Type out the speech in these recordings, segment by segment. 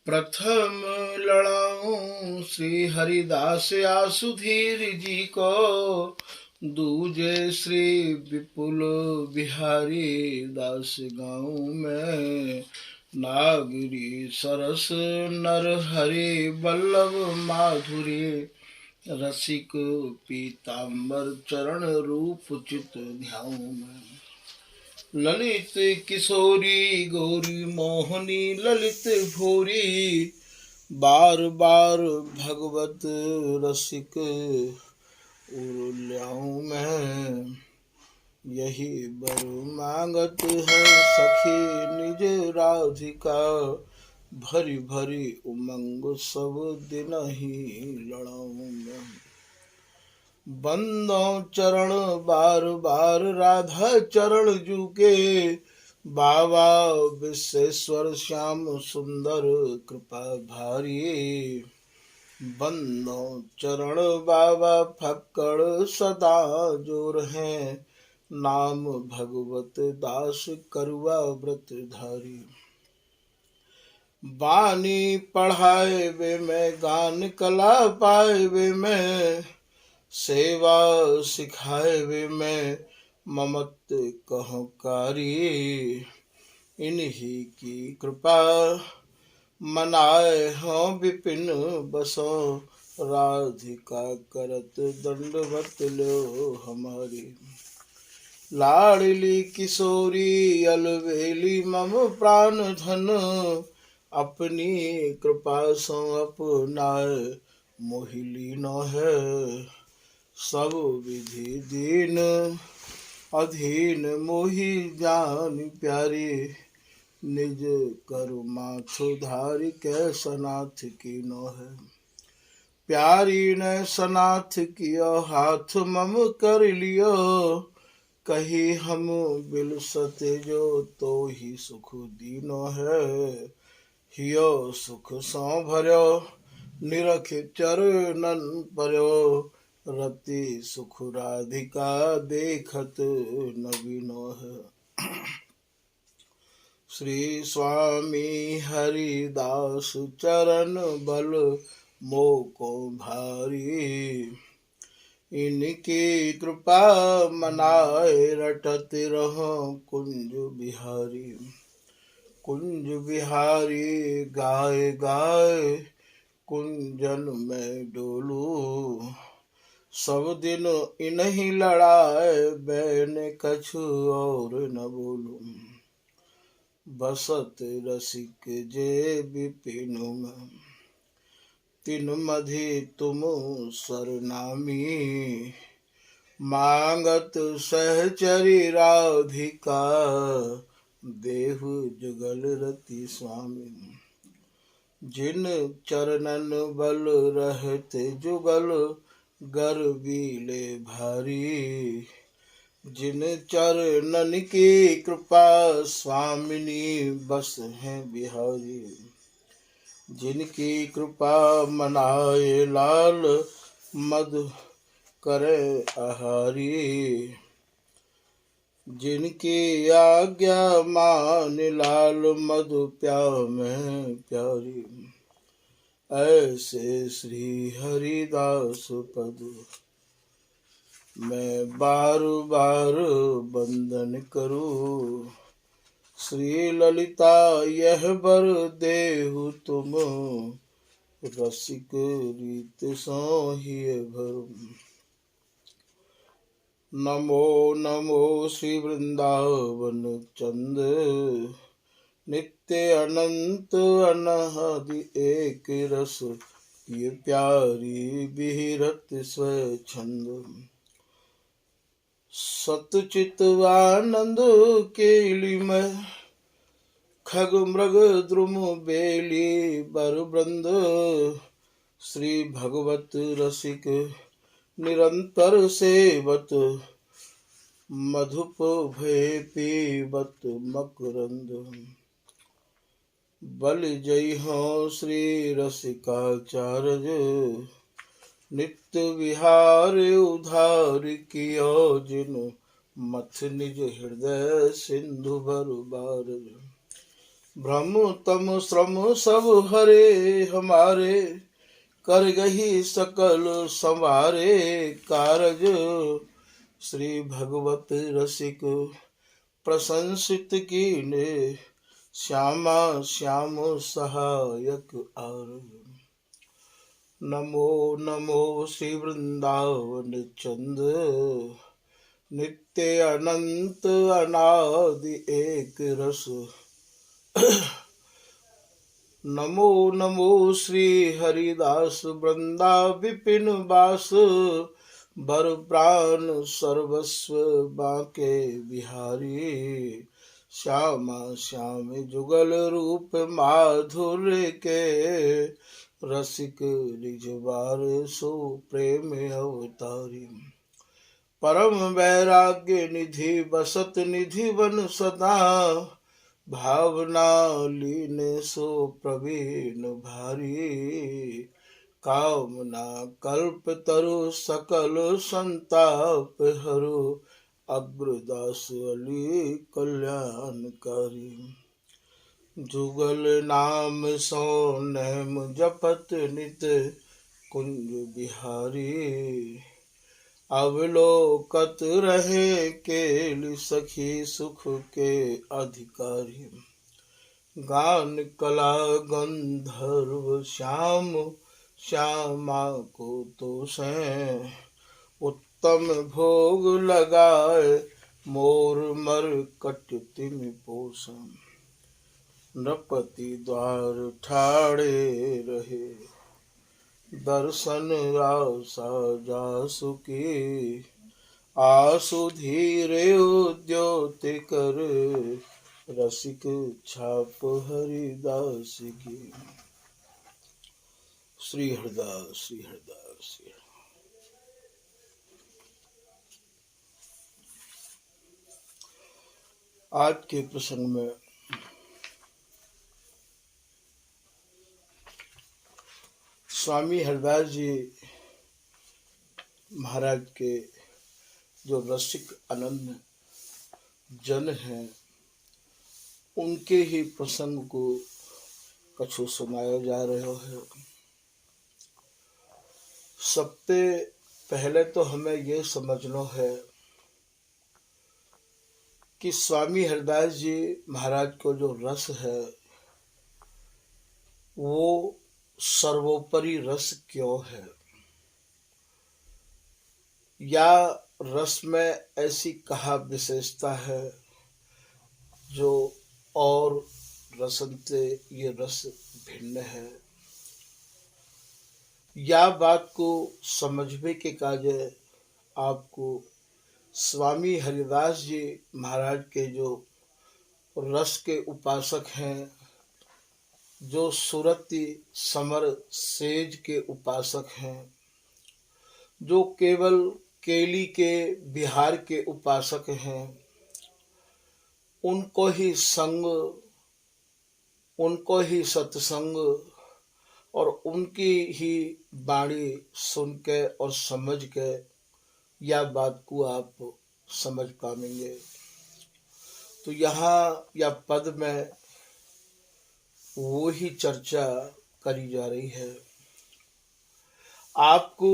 प्रथम लड़ाऊं श्री हरिदास आसुधीर जी को, दूजे श्री विपुल बिहारी दास गाँव में। नागरी सरस नर हरि वल्लभ माधुरी, रसिक पीताम्बर चरण रूप चित ध्याऊ में। ललित किशोरी गौरी मोहनी ललित भोरी, बार बार भगवत रसिक उर्ल्याऊं में। यही बर मांगत है सखी निज राधिका, भरी भरी उमंग सब दिन ही लड़ाऊं में। बंदो चरण बार बार राधा चरण जूके, बाबा विश्वेश्वर श्याम सुंदर कृपा भारी। बंदो चरण बाबा फक्कड़ सदा जोर हैं, नाम भगवत दास करुआ व्रत धारी। बानी पढ़ाए वे मैं गान कला पाए वे मैं, सेवा सिखाए वे मैं ममत कहूँ कारी। इन्हीं की कृपा मनाए हों विपिन बसो, राधिका करत दंडवत लो हमारी। लाडली किशोरी अलवेली मम प्राण धन, अपनी कृपा सो अपनाए मोहिली न है। सब विधि दीन अधीन मोहि जान प्यारी, निज करु माथ धारी कै सनाथ की नो है। प्यारी ने सनाथ कियो हाथ मम कर लियो, कही हम बिल सते जो तो ही सुख दीनो है। हियो सुख सो भर्यो निरख चरणन पर्यो, रति सुख राधिका देखत नवीनो है। श्री स्वामी हरिदास चरण बल मोको भारी, इनकी कृपा मनाए रटत रहो कुंज बिहारी। कुंज बिहारी गाय गाय कुंजन में डोलू, सब दिन इन्हीं लड़ाए बैन कछु और न बोलूं। बसत रसिक जे विपिनु में, तिन मधि तुम सरनामी। मांगत सहचरी राधिका, देहु जुगल रति स्वामी। जिन चरणन बल रहते जुगल, गर बीले भारी। जिन चरणन की कृपा स्वामिनी बस हैं बिहारी। जिनकी कृपा मनाए लाल मद करे आहारी। जिनकी आज्ञा मान लाल मधु में प्यारी। ऐसे श्री हरिदास पद मैं बार बार बंदन करूं। श्री ललिता यह बर देहु तुम, रसिक रीत सो ही भरूं। नमो नमो श्री वृंदावन चंद, नित्य अनंत अनहद एक रस। ये प्यारी बिहरत स्वच्छंद, सतचित आनंद केली में। खग मृग द्रुम बेली बर वृंद, श्री भगवत रसिक निरंतर सेवत। मधुप भय पीबत मकरंद, बल जय हो श्री रसिकाचार्य। नित्य विहार उधार कियो जिन, मथ निज हृदय सिंधु भर बार। भ्रम तम श्रम सब हरे हमारे, कर गही सकल संवारे कारज। श्री भगवत रसिक प्रशंसित कीने, श्यामा श्याम सहायक आर। नमो नमो श्री वृंदावन चंद, नित्य अनंत अनादि एक रस। नमो नमो श्री हरिदास वृंदा विपिन बास, बर प्राण सर्वस्व बाके बिहारी। श्यामा श्याम जुगल रूप माधुर्य के, रसिक रिजवार सो प्रेम अवतारी। परम वैराग्य निधि बसत निधि वन सदा, भावना लीन सो प्रवीण भारी। कामना कल्प तरु सकल संताप हरु, अग्रदास अली कल्याणकारी। जुगल नाम सो नेम जपत नित, कुंज बिहारी। अवलोकत रहे केल सखी सुख के अधिकारी। गान कला गंधर्व श्याम, श्यामा को तो से उत्तम भोग लगाए, मोर मर कट तिम पोषण। नृपति द्वार ठाड़े रहे, दर्शन आशा जासु की। आसु धीरे उद्योत कर, रसिक छाप हरिदास की। श्री हरिदास श्री हरिदास श्री। आज के प्रसंग में स्वामी हरिदास जी महाराज के जो रसिक अनन्य जन हैं, उनके ही प्रसंग को कछु सुनाया जा रहा है। सबसे पहले तो हमें ये समझना है कि स्वामी हरिदास जी महाराज को जो रस है, वो सर्वोपरि रस क्यों है, या रस में ऐसी कहा विशेषता है जो और रसन से ये रस भिन्न है। या बात को समझने के काजे आपको स्वामी हरिदास जी महाराज के जो रस के उपासक हैं, जो सुरति समर सेज के उपासक हैं, जो केवल केली के बिहार के उपासक हैं, उनको ही संग, उनको ही सत्संग और उनकी ही वाणी सुन के और समझ के या बात को आप समझ पाएंगे। तो यहाँ या पद में वो ही चर्चा करी जा रही है। आपको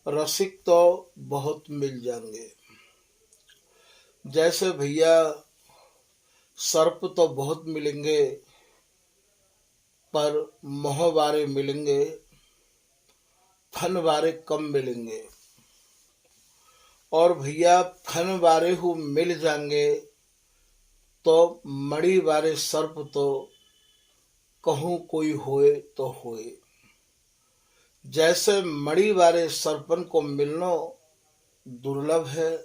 रसिक तो बहुत मिल जाएंगे, जैसे भैया सर्प तो बहुत मिलेंगे, पर मोह वारे मिलेंगे, फन वारे कम मिलेंगे। और भैया फन वारे हु मिल जाएंगे तो मणि वारे सर्प तो कहूँ कोई होए तो होए। जैसे मणि वारे सर्पन को मिलना दुर्लभ है,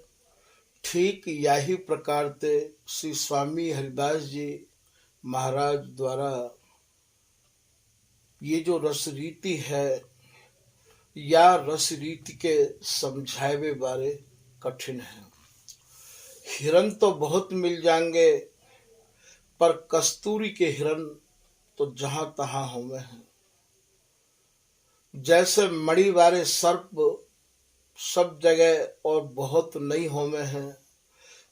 ठीक यही प्रकार से श्री स्वामी हरिदास जी महाराज द्वारा ये जो रस रीति है, या रस रीति के समझावे बारे कठिन है। हिरन तो बहुत मिल जाएंगे, पर कस्तूरी के हिरन तो जहां तहां होवे हैं। जैसे मणि वाले सर्प सब जगह और बहुत नहीं होवे हैं,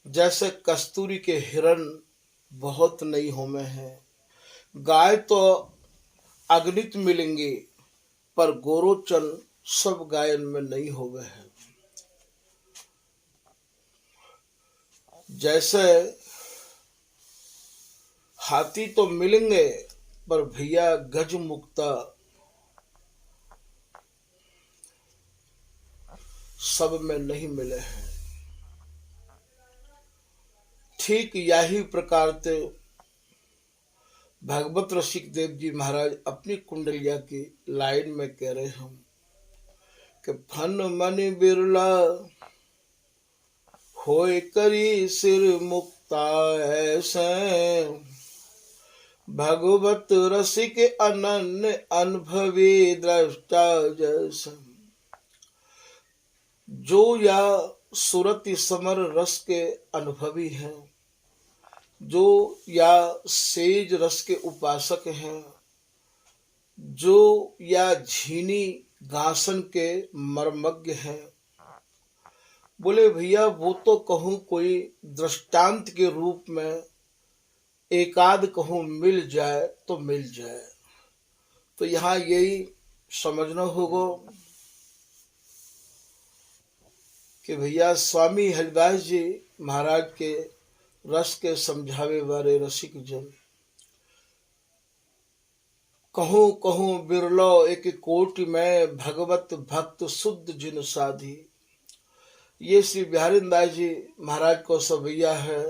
जैसे कस्तूरी के हिरन बहुत नहीं होमे हैं। गाय तो अगणित मिलेंगे, पर गोरोचन सब गायन में नहीं होवे हैं। जैसे हाथी तो मिलेंगे, पर भैया गज मुक्ता सब में नहीं मिले हैं। ठीक यही प्रकार से भागवत रसिक देव जी महाराज अपनी कुंडलिया की लाइन में कह रहे हम कि फन मन बिरला होय करी सिर मुक्ता ऐसे, भगवत रसिक अनन्य अनुभवी दृष्टा जैसे। जो या सुरति समर रस के अनुभवी हैं, जो या सेज रस के उपासक हैं, जो या झीनी गासन के मर्मज्ञ हैं, बोले भैया वो तो कहूँ कोई दृष्टांत के रूप में एकाध कहूँ मिल जाए तो मिल जाए। तो यहाँ यही समझना होगा कि भैया स्वामी हरिदास जी महाराज के रस के समझावे वाले रसिक जन, कहूँ कहूँ बिरलो एक कोटि में भगवत भक्त शुद्ध जिन साधी। ये श्री बिहारी दास जी महाराज को सब भैया है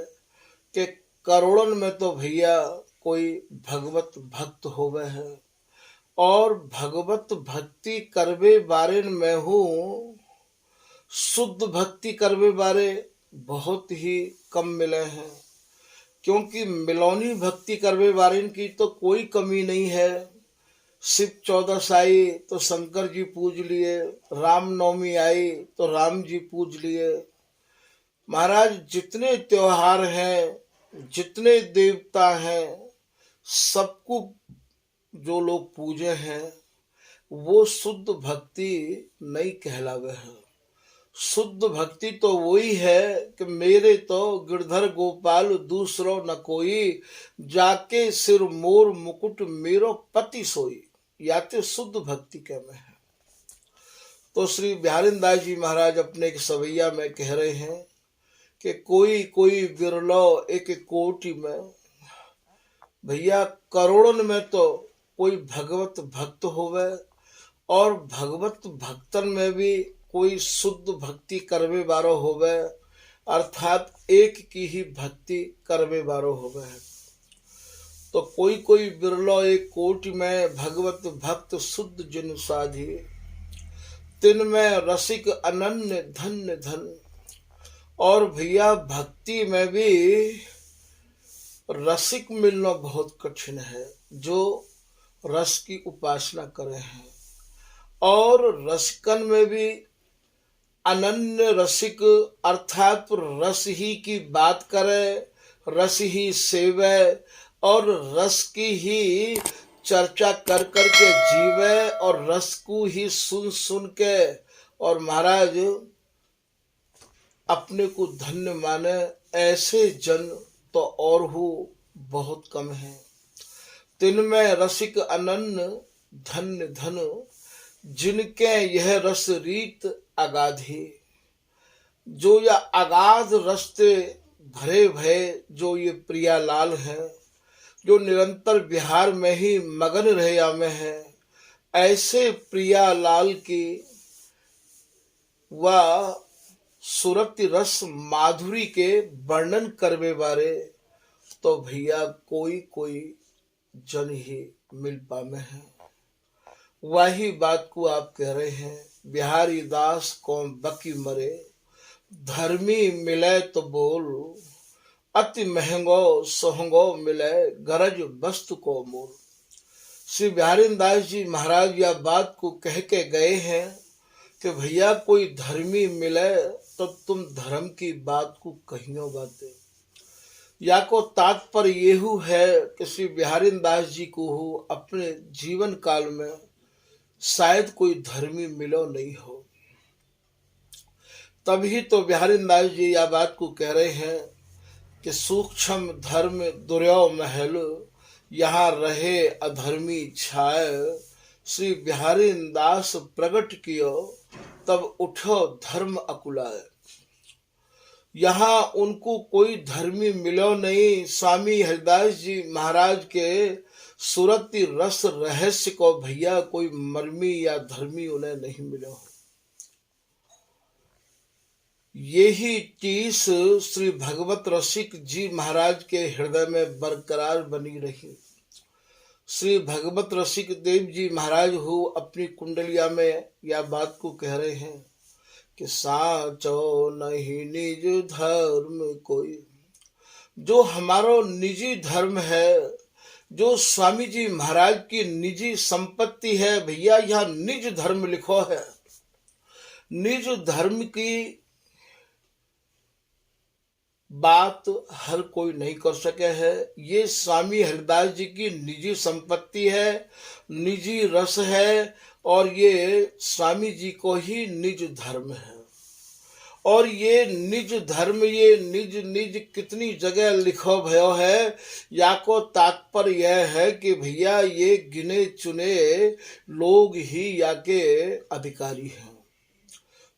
कि करोड़न में तो भैया कोई भगवत भक्त होवे है, और भगवत भक्ति करवे बारे में हूँ शुद्ध भक्ति करवे बारे बहुत ही कम मिले हैं। क्योंकि मिलौनी भक्ति करवे बारे की तो कोई कमी नहीं है। शिव 14 आई तो शंकर जी पूज लिए, राम नवमी आई तो राम जी पूज लिए। महाराज जितने त्योहार हैं, जितने देवता हैं, सबको जो लोग पूजे हैं वो शुद्ध भक्ति नहीं कहलावे है। शुद्ध भक्ति तो वही है कि मेरे तो गिरधर गोपाल दूसरो न कोई, जाके सिर मोर मुकुट मेरो पति सोई। या तो शुद्ध भक्ति के में है। तो श्री बिहारी दास जी महाराज अपने एक सवैया में कह रहे हैं कि कोई कोई बिरलो एक कोटि में, भैया करोड़न में तो कोई भगवत भक्त होवे, और भगवत भक्तन में भी कोई शुद्ध भक्ति करवे बारो होवे, अर्थात एक की ही भक्ति करवे बारो होवे है। तो कोई कोई बिरलो एक कोटि में भगवत भक्त शुद्ध जिन साधी, तिन में रसिक अनन्य धन्य धन। और भैया भक्ति में भी रसिक मिलना बहुत कठिन है, जो रस की उपासना करे हैं। और रसिकन में भी अनन्य रसिक, अर्थात रस ही की बात करे, रस ही सेवे, और रस की ही चर्चा कर कर के जीवे, और रस को ही सुन सुन के और महाराज अपने को धन्य माने। ऐसे जन तो और हो बहुत कम है। तिनमें रसिक अनन्य धन्य धन, जिनके यह रस रीत अगाधी। जो यह अगाध रस्ते भरे भय जो ये प्रियालाल है, जो निरंतर बिहार में ही मगन रहे में है, ऐसे प्रियालाल की वह सुरति रस माधुरी के वर्णन करवे बारे तो भैया कोई कोई जन ही मिल पामे है। वही बात को आप कह रहे हैं, बिहारी दास कौन बकी मरे, धर्मी मिले तो बोल, अति महंगो सोहंगो मिले, गरज वस्तु को मोल। श्री बिहारी दास जी महाराज यह बात को कह के गए हैं कि भैया कोई धर्मी मिले तो तुम धर्म की बात को कहियो बातें। या को तात्पर्य येहू है कि श्री बिहारी दास जी को हो अपने जीवन काल में शायद कोई धर्मी मिलो नहीं हो। तभी तो बिहारी दास जी यह बात को कह रहे हैं कि सूक्ष्म धर्म दुर्यो महल, यहाँ रहे अधर्मी छाय। श्री बिहारी दास प्रगट कियो, तब उठो धर्म अकुलाय। यहाँ उनको कोई धर्मी मिलो नहीं। स्वामी हरिदास जी महाराज के सुरति रस रहस्य को भैया कोई मर्मी या धर्मी उन्हें नहीं मिलो। यही चीज श्री भगवत रसिक जी महाराज के हृदय में बरकरार बनी रही। श्री भगवत रसिक देव जी महाराज हो अपनी कुंडलिया में या बात को कह रहे हैं कि साचो नहीं निज धर्म कोई। जो हमारा निजी धर्म है, जो स्वामी जी महाराज की निजी संपत्ति है भैया, यह निज धर्म लिखो है। निज धर्म की बात हर कोई नहीं कर सके है। ये स्वामी हरिदास जी की निजी संपत्ति है, निजी रस है, और ये स्वामी जी को ही निज धर्म है। और ये निज धर्म, ये निज निज कितनी जगह लिखो भयो है। या को तात्पर्य यह है कि भैया ये गिने चुने लोग ही या के अधिकारी हैं।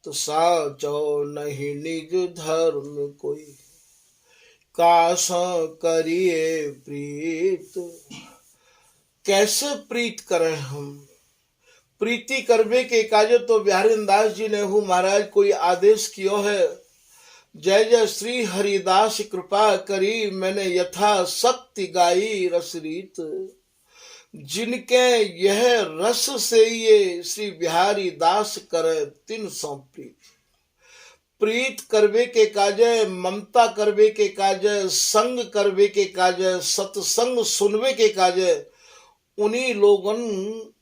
तो साचो नहीं निज धर्म कोई, काश करिए प्रीत। कैसे प्रीत करें हम? प्रीति करवे के काजे तो बिहारी दास जी ने हूँ महाराज कोई आदेश कियो है। जय जय श्री हरिदास कृपा करी, मैंने यथा शक्ति गाई रस रीत। जिनके यह रस से ये श्री बिहारी दास करे 300 प्रीत। प्रीत करवे के काजे, ममता करवे के काजे, संग करवे के काजे, सत्संग सुनवे के काजे, उन्हीं लोगन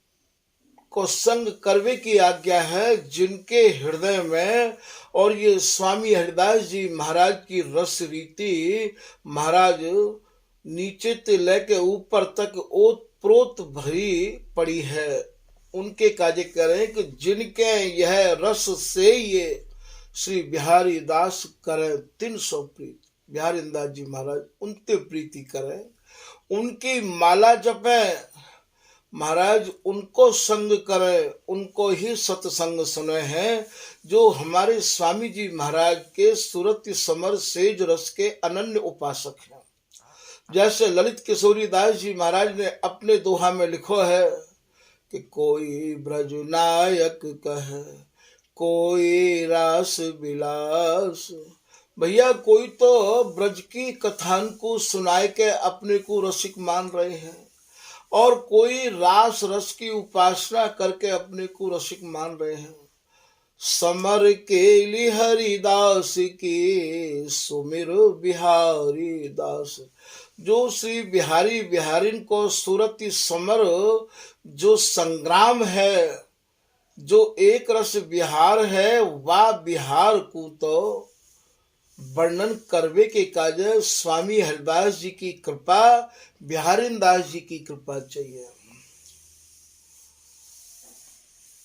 को संग करवे की आज्ञा है जिनके हृदय में। और ये स्वामी हरिदास जी महाराज की रस रीति महाराज नीचे से लेके ऊपर तक ओत प्रोत भरी पड़ी है। उनके काजे करें कि जिनके यह रस से ये श्री बिहारी दास करें 300 प्रीत। बिहारी दास जी महाराज उनते प्रीति करें, उनकी माला जपें महाराज, उनको संग करें, उनको ही सत्संग सुने हैं। जो हमारे स्वामी जी महाराज के सुरति समर सेज रस के अनन्य उपासक हैं। जैसे ललित किशोरी दास जी महाराज ने अपने दोहा में लिखो है कि कोई ब्रज नायक कहे, कोई रास विलास। भैया कोई तो ब्रज की कथान को सुनाए के अपने को रसिक मान रहे हैं, और कोई रास रस की उपासना करके अपने को रसिक मान रहे हैं। समर केली हरिदास की सुमिर बिहारी दास। जो श्री बिहारी बिहारिन को सुरति समर जो संग्राम है, जो एक रस बिहार है, वह बिहार को तो वर्णन करवे के काजे स्वामी हरिदास जी की कृपा, बिहारी दास जी की कृपा चाहिए।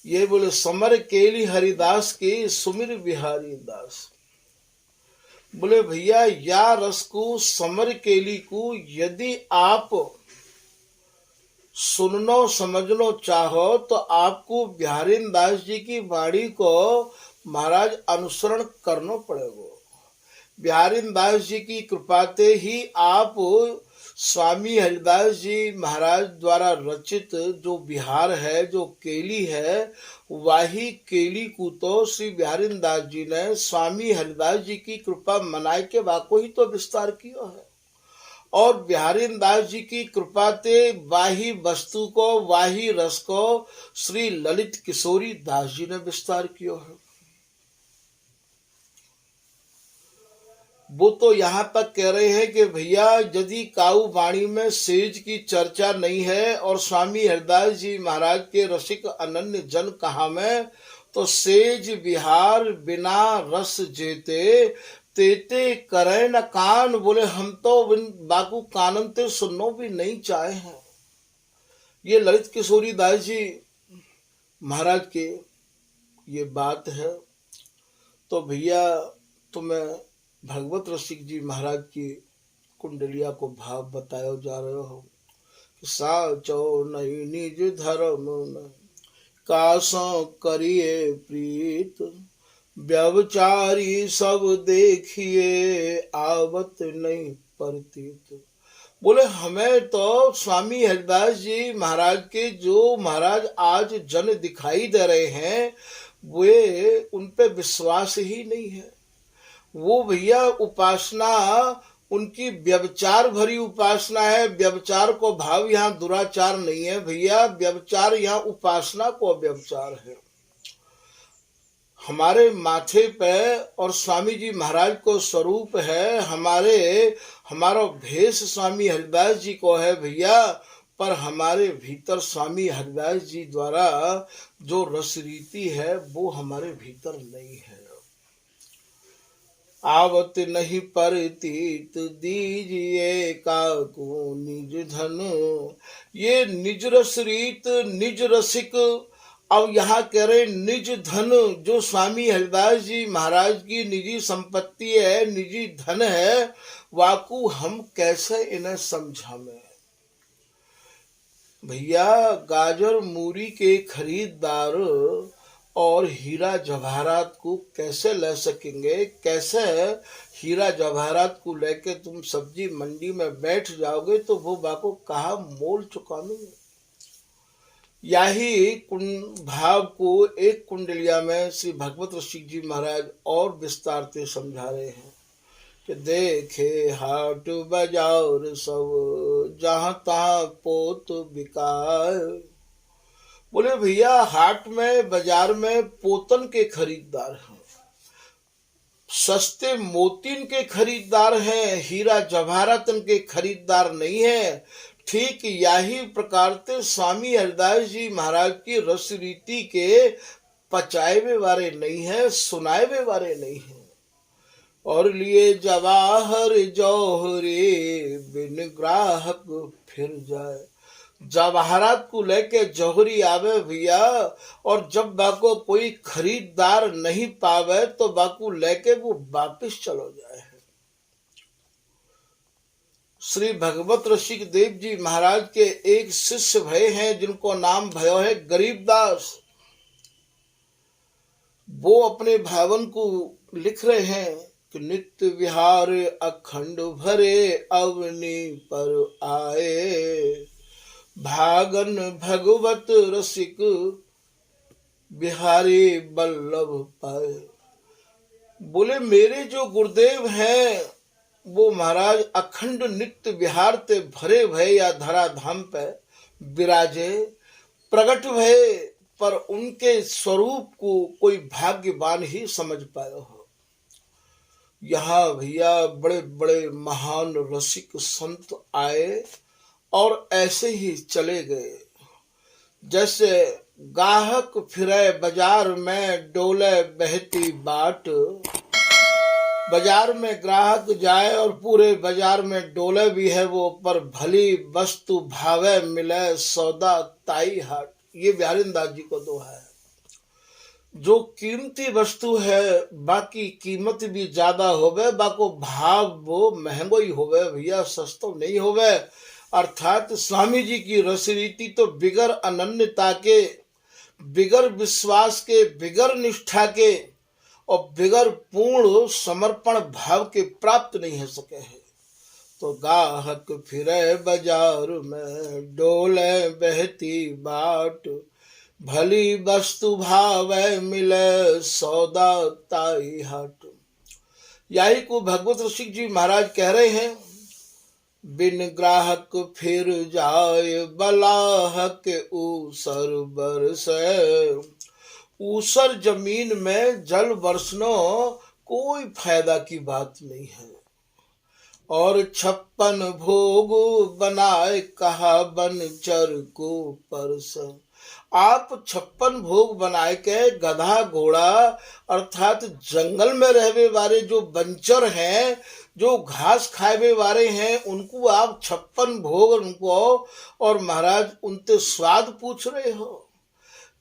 ये बोले समर केली हरिदास की सुमिर बिहारी दास। बोले भैया या रस को समर केली को यदि आप सुननो समझनो चाहो तो आपको बिहारी दास जी की वाणी को महाराज अनुसरण करना पड़ेगा। बिहारी दास जी की कृपा से ही आप स्वामी हरिदास जी महाराज द्वारा रचित जो बिहार है, जो केली है, वही केली को तो श्री बिहारी दास जी ने स्वामी हरिदास जी की कृपा मनाए के वाको ही तो विस्तार किया है। और बिहारी दास जी की कृपा से वाही वस्तु को, वाही रस को श्री ललित किशोरी दास जी ने विस्तार किया है। वो तो यहाँ तक कह रहे हैं कि भैया यदि काऊ वाणी में सेज की चर्चा नहीं है और स्वामी हरिदास जी महाराज के रसिक अनन्य जन कहा में, तो सेज बिहार बिना रस जेते तेते करे न कान। बोले हम तो बाकू कानन ते सुननो भी नहीं चाहे हैं। ये ललित किशोरी दास जी महाराज के ये बात है। तो भैया तुम्हें भगवत रसिक जी महाराज की कुंडलिया को भाव बतायो जा रहे हो। साचो नहीं निज धर्म में कासों करिए प्रीत, व्यभिचारी सब देखिए आवत नहीं परतीत। बोले हमें तो स्वामी हरिदास जी महाराज के जो महाराज आज जन दिखाई दे रहे हैं वे उन पे विश्वास ही नहीं है। वो भैया उपासना उनकी व्यभिचार भरी उपासना है। व्यभिचार को भाव यहाँ दुराचार नहीं है भैया, व्यभिचार यहाँ उपासना को व्यभिचार है। हमारे माथे पे और स्वामी जी महाराज को स्वरूप है, हमारा भेष स्वामी हरिदास जी को है भैया, पर हमारे भीतर स्वामी हरिदास जी द्वारा जो रस रीति है वो हमारे भीतर नहीं है। आवत नहीं परतीत दीजिए काको निज धन। ये निज रस रीत निज रसिक, अब यहाँ कह रहे निज धन, जो स्वामी हरिदास जी महाराज की निजी संपत्ति है, निजी धन है, वाकू हम कैसे इन्हें समझावें भैया। गाजर मूरी के खरीददार और हीरा जवाहरात को कैसे ले सकेंगे? कैसे हीरा जवाहरात को लेके तुम सब्जी मंडी में बैठ जाओगे तो वो बाको कहा मोल चुकाओगे? यही भाव को एक कुंडलिया में श्री भगवत ऋषि जी महाराज और विस्तार से समझा रहे हैं कि देखे हाट बाजार सब जहाँ तहाँ पोत बिकाए। बोले भैया हाट में बाजार में पोतन के खरीददार हैं, सस्ते मोतीन के खरीददार हैं, हीरा जवाहरातन के खरीददार नहीं है। ठीक यही प्रकार से स्वामी हरिदास जी महाराज की रस रीति के पचाए वाले नहीं है, सुनाए वाले नहीं है। और लिए जवाहर जौहरे बिन ग्राहक फिर जाए। जवाहरात को लेके जौहरी आवे भैया, और जब बाको कोई खरीददार नहीं पावे तो बाको लेके वो वापिस चलो जाए। श्री भगवत ऋषिक देव जी महाराज के एक शिष्य भय हैं जिनको नाम भयो है गरीबदास। वो अपने भावन को लिख रहे हैं कि नित्य विहार अखंड भरे अवनी पर आए, भागन भगवत रसिक बिहारी बल्लभ पाए। बोले मेरे जो गुरुदेव हैं वो महाराज अखंड नित्य विहार ते भरे भय या धरा धाम पे विराजे प्रकट भय, पर उनके स्वरूप को कोई भाग्यवान ही समझ पाया हो। यहाँ भैया बड़े बड़े महान रसिक संत आए और ऐसे ही चले गए। जैसे गाहक फिरे बाजार में डोले बहती बाट। बाजार में ग्राहक जाए और पूरे बाजार में डोले भी है वो, पर भली वस्तु भावे मिले सौदा ताई हाट। ये बिहारीदास जी को दोहा है। जो कीमती वस्तु है बाकी कीमत भी ज्यादा होवे, बाको भाव वो महंगो ही होवे भैया, सस्तो नहीं होवे। अर्थात स्वामी जी की रस रीति तो बिगर अनन्यता के, बिगर विश्वास के, बिगर निष्ठा के और बिगर पूर्ण समर्पण भाव के प्राप्त नहीं हो सके हैं। तो गाहक फिरे बाजार में डोले बहती बाट, भली वस्तु भावे मिले सौदा ताई हाट। यही को भगवत ऋषि जी महाराज कह रहे हैं, बिन ग्राहक फिर जाए बलाहक ऊसर बरसे। ऊसर जमीन में जल बरसनो कोई फायदा की बात नहीं है। और 56 भोग बनाए कहा बनचर को परस। आप 56 भोग बनाए के गधा घोड़ा अर्थात जंगल में रहने वाले जो बंचर हैं, जो घास खाए वाले हैं, उनको आप 56 भोग उनको और महाराज उनसे स्वाद पूछ रहे हो।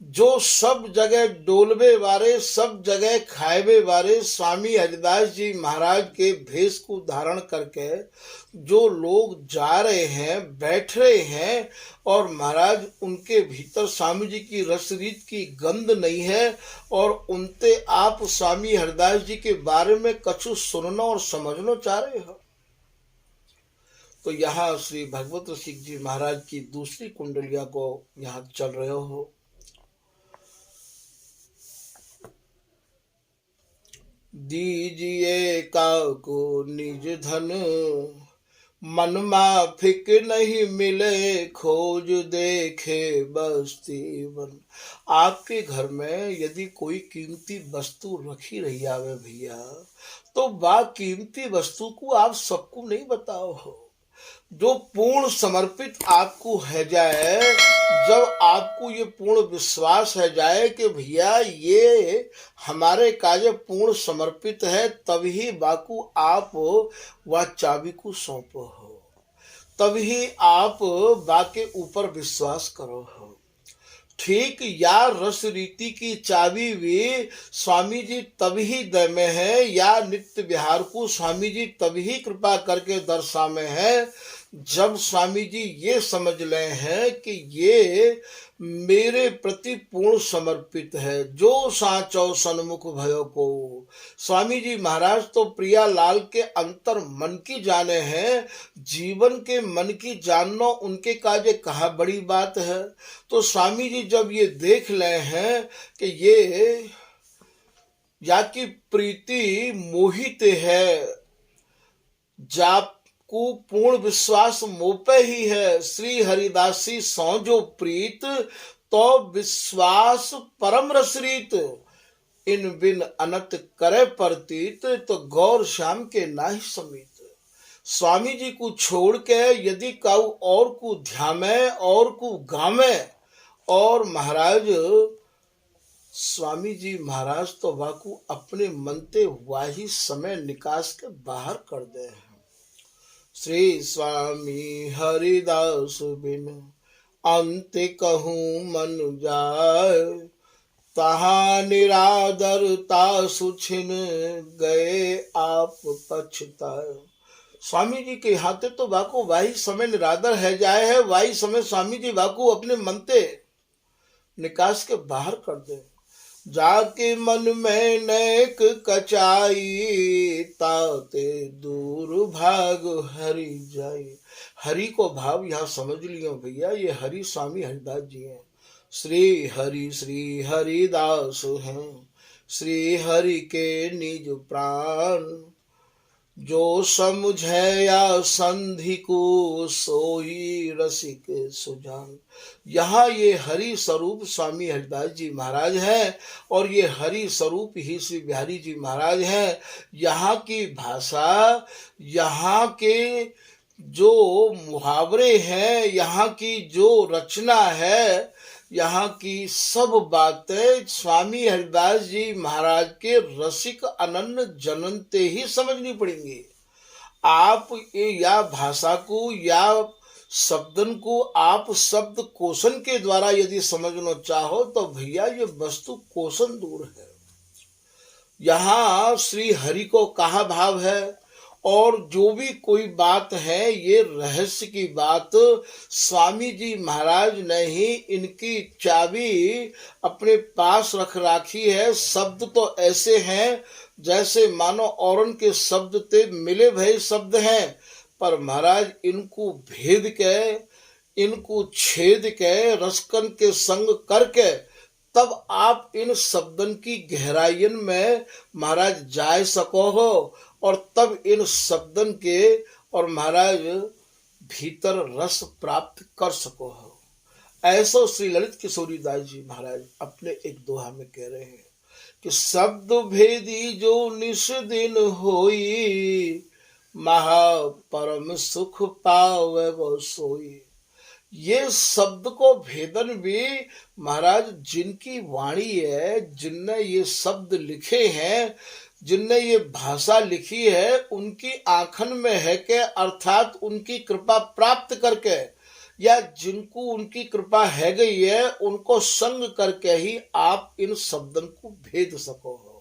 जो सब जगह डोलवे वारे, सब जगह खाएबे वारे स्वामी हरिदास जी महाराज के भेष को धारण करके जो लोग जा रहे हैं, बैठ रहे हैं, और महाराज उनके भीतर स्वामी जी की रसरीत की गंध नहीं है, और उनते आप स्वामी हरिदास जी के बारे में कछु सुनना और समझना चाह रहे हो। तो यहाँ श्री भगवत रसिक जी महाराज की दूसरी कुंडलिया को यहाँ चल रहे हो। दीजिए काको निज धन, मन माफिक नहीं मिले, खोज देखे बस्ती वन। आपके घर में यदि कोई कीमती वस्तु रखी रही आवे भैया, तो बा कीमती वस्तु को आप सबको नहीं बताओ हो। जो पूर्ण समर्पित आपको है जाए, जब आपको ये पूर्ण विश्वास है जाए कि भैया ये हमारे काजे पूर्ण समर्पित है, तभी बाकू आप वह चाबी को सौंपो हो, तभी आप बाके ऊपर विश्वास करो हो। ठीक या रस रीति की चाबी भी स्वामी जी तभी दे में है, या नित्य विहार को स्वामी जी तभी कृपा करके दर्शा में है, जब स्वामी जी ये समझ ले हैं कि ये मेरे प्रति पूर्ण समर्पित है। जो साचो सन्मुख भयो को। स्वामी जी महाराज तो प्रिया लाल के अंतर मन की जाने हैं, जीवन के मन की जानना उनके काजे कहा बड़ी बात है। तो स्वामी जी जब ये देख ले हैं कि ये या की प्रीति मोहित है, जाप को पूर्ण विश्वास मोपे ही है, श्री हरिदासी सौ जो प्रीत, तो विश्वास परम रसरीत, इन बिन अनत करे प्रतीत, तो गौर श्याम के नाही समीत। स्वामी जी को छोड़ के यदि काऊ और को ध्यामे और को गामे, और महाराज स्वामी जी महाराज तो वाकू अपने मनते हुआ ही समय निकास के बाहर कर दे हैं। श्री स्वामी हरिदास बिन अंत कहूँ मन जाय, तहा निरादरता सुछिन गए आप पछताए। स्वामी जी के हाथे तो वाको वाही समय निरादर है जाए है, वाही समय स्वामी जी वाको अपने मनते निकास के बाहर कर दे। जाके मन में नेक कचाई, ताते दूर भाग हरि जाई। हरि को भाव यहाँ समझ लियो भैया, ये हरि स्वामी हरिदास जी हैं। श्री हरिदास हैं, श्री हरि के निज प्राण, जो समझे या संधि को सोई रसिक सुजान। यहाँ ये हरि स्वरूप स्वामी हरिदास जी महाराज हैं, और ये हरि स्वरूप ही श्री बिहारी जी महाराज हैं। यहाँ की भाषा, यहाँ के जो मुहावरे हैं, यहाँ की जो रचना है, यहाँ की सब बातें स्वामी हरिदास जी महाराज के रसिक अनन्य जननते ही समझनी पड़ेंगी। आप या भाषा को या शब्दन को आप शब्द कोशन के द्वारा यदि समझना चाहो तो भैया ये वस्तु कोशन दूर है। यहाँ श्री हरि को कहा भाव है, और जो भी कोई बात है ये रहस्य की बात स्वामी जी महाराज ने ही इनकी चाबी अपने पास रख राखी है। शब्द तो ऐसे हैं जैसे मानो औरन के शब्द ते मिले भय शब्द हैं, पर महाराज इनको भेद के, इनको छेद के, रसकन के संग करके तब आप इन शब्दन की गहराइयन में महाराज जा सको हो, और तब इन शब्दन के और महाराज भीतर रस प्राप्त कर सको हो। ऐसा श्री ललित किशोरी दास जी महाराज अपने एक दोहा में कह रहे हैं कि शब्द भेदी जो निश दिन होई, महा परम सुख पावे वो सोई। ये शब्द को भेदन भी महाराज जिनकी वाणी है, जिनने ये शब्द लिखे हैं, जिनने ये भाषा लिखी है, उनकी आंखन में है के, अर्थात उनकी कृपा प्राप्त करके या जिनको उनकी कृपा है गई है, उनको संग करके ही आप इन शब्दन को भेद सको हो।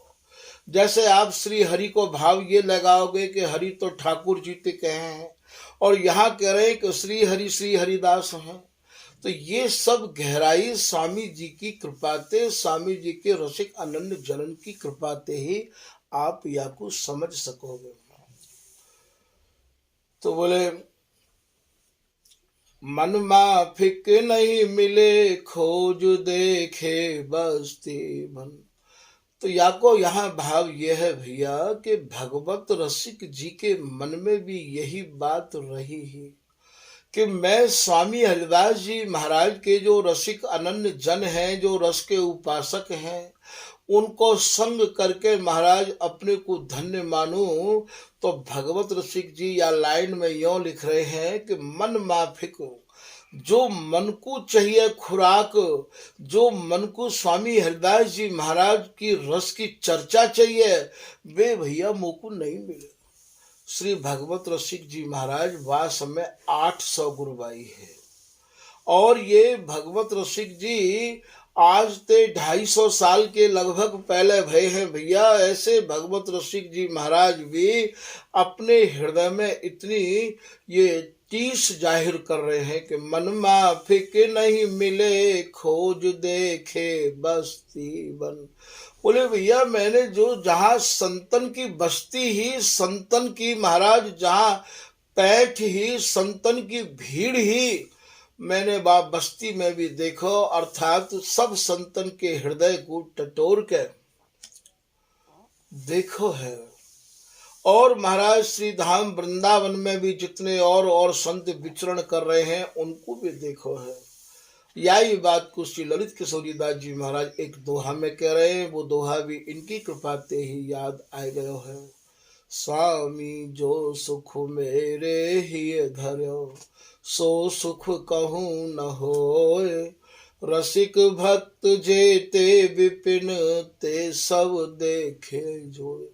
जैसे आप श्री हरि को भाव ये लगाओगे कि हरि तो ठाकुर जी ते कहे हैं, और यहाँ कह रहे हैं कि श्री हरिदास हैं, तो ये सब गहराई स्वामी जी की कृपाते, स्वामी जी के रसिक अनन्य जनन की कृपाते ही आप या को समझ सकोगे। तो बोले मन माफिक नहीं मिले, खोज देखे बस्ती मन। तो या को यहाँ भाव यह है भैया कि भगवत रसिक जी के मन में भी यही बात रही है कि मैं स्वामी हरिदास जी महाराज के जो रसिक अनन्य जन हैं, जो रस के उपासक हैं, उनको संग करके महाराज अपने को धन्य मानूं। तो भगवत रसिक जी या लाइन में यों लिख रहे हैं कि मन माफिक, जो मन को चाहिए खुराक, जो मन को स्वामी हरिदास जी महाराज की रस की चर्चा चाहिए, वे भैया मोको नहीं मिले। श्री भगवत रसिक जी महाराज वास में 800 गुरुबाई है, और ये भगवत रसिक जी आज ते 250 साल के लगभग पहले भय हैं भैया। ऐसे भगवत रसिक जी महाराज भी अपने हृदय में इतनी ये टीस जाहिर कर रहे हैं कि मन माफिक नहीं मिले, खोज देखे बस्ती बन। बोले भैया मैंने जो जहाँ संतन की बस्ती ही, संतन की महाराज जहाँ पैठ ही, संतन की भीड़ ही मैंने बाप बस्ती में भी देखो, अर्थात सब संतन के हृदय को टटोर के देखो है। और महाराज श्री धाम वृंदावन में भी जितने और संत विचरण कर रहे हैं उनको भी देखो है। यही बात को श्री ललित किशोरी दास जी महाराज एक दोहा में कह रहे हैं, वो दोहा भी इनकी कृपा ते ही याद आ गयो है। स्वामी जो सुख मेरे ही धर्यो, सो सुख कहूँ न होए, रसिक भक्त जेते विपिन ते सब देखे जोए।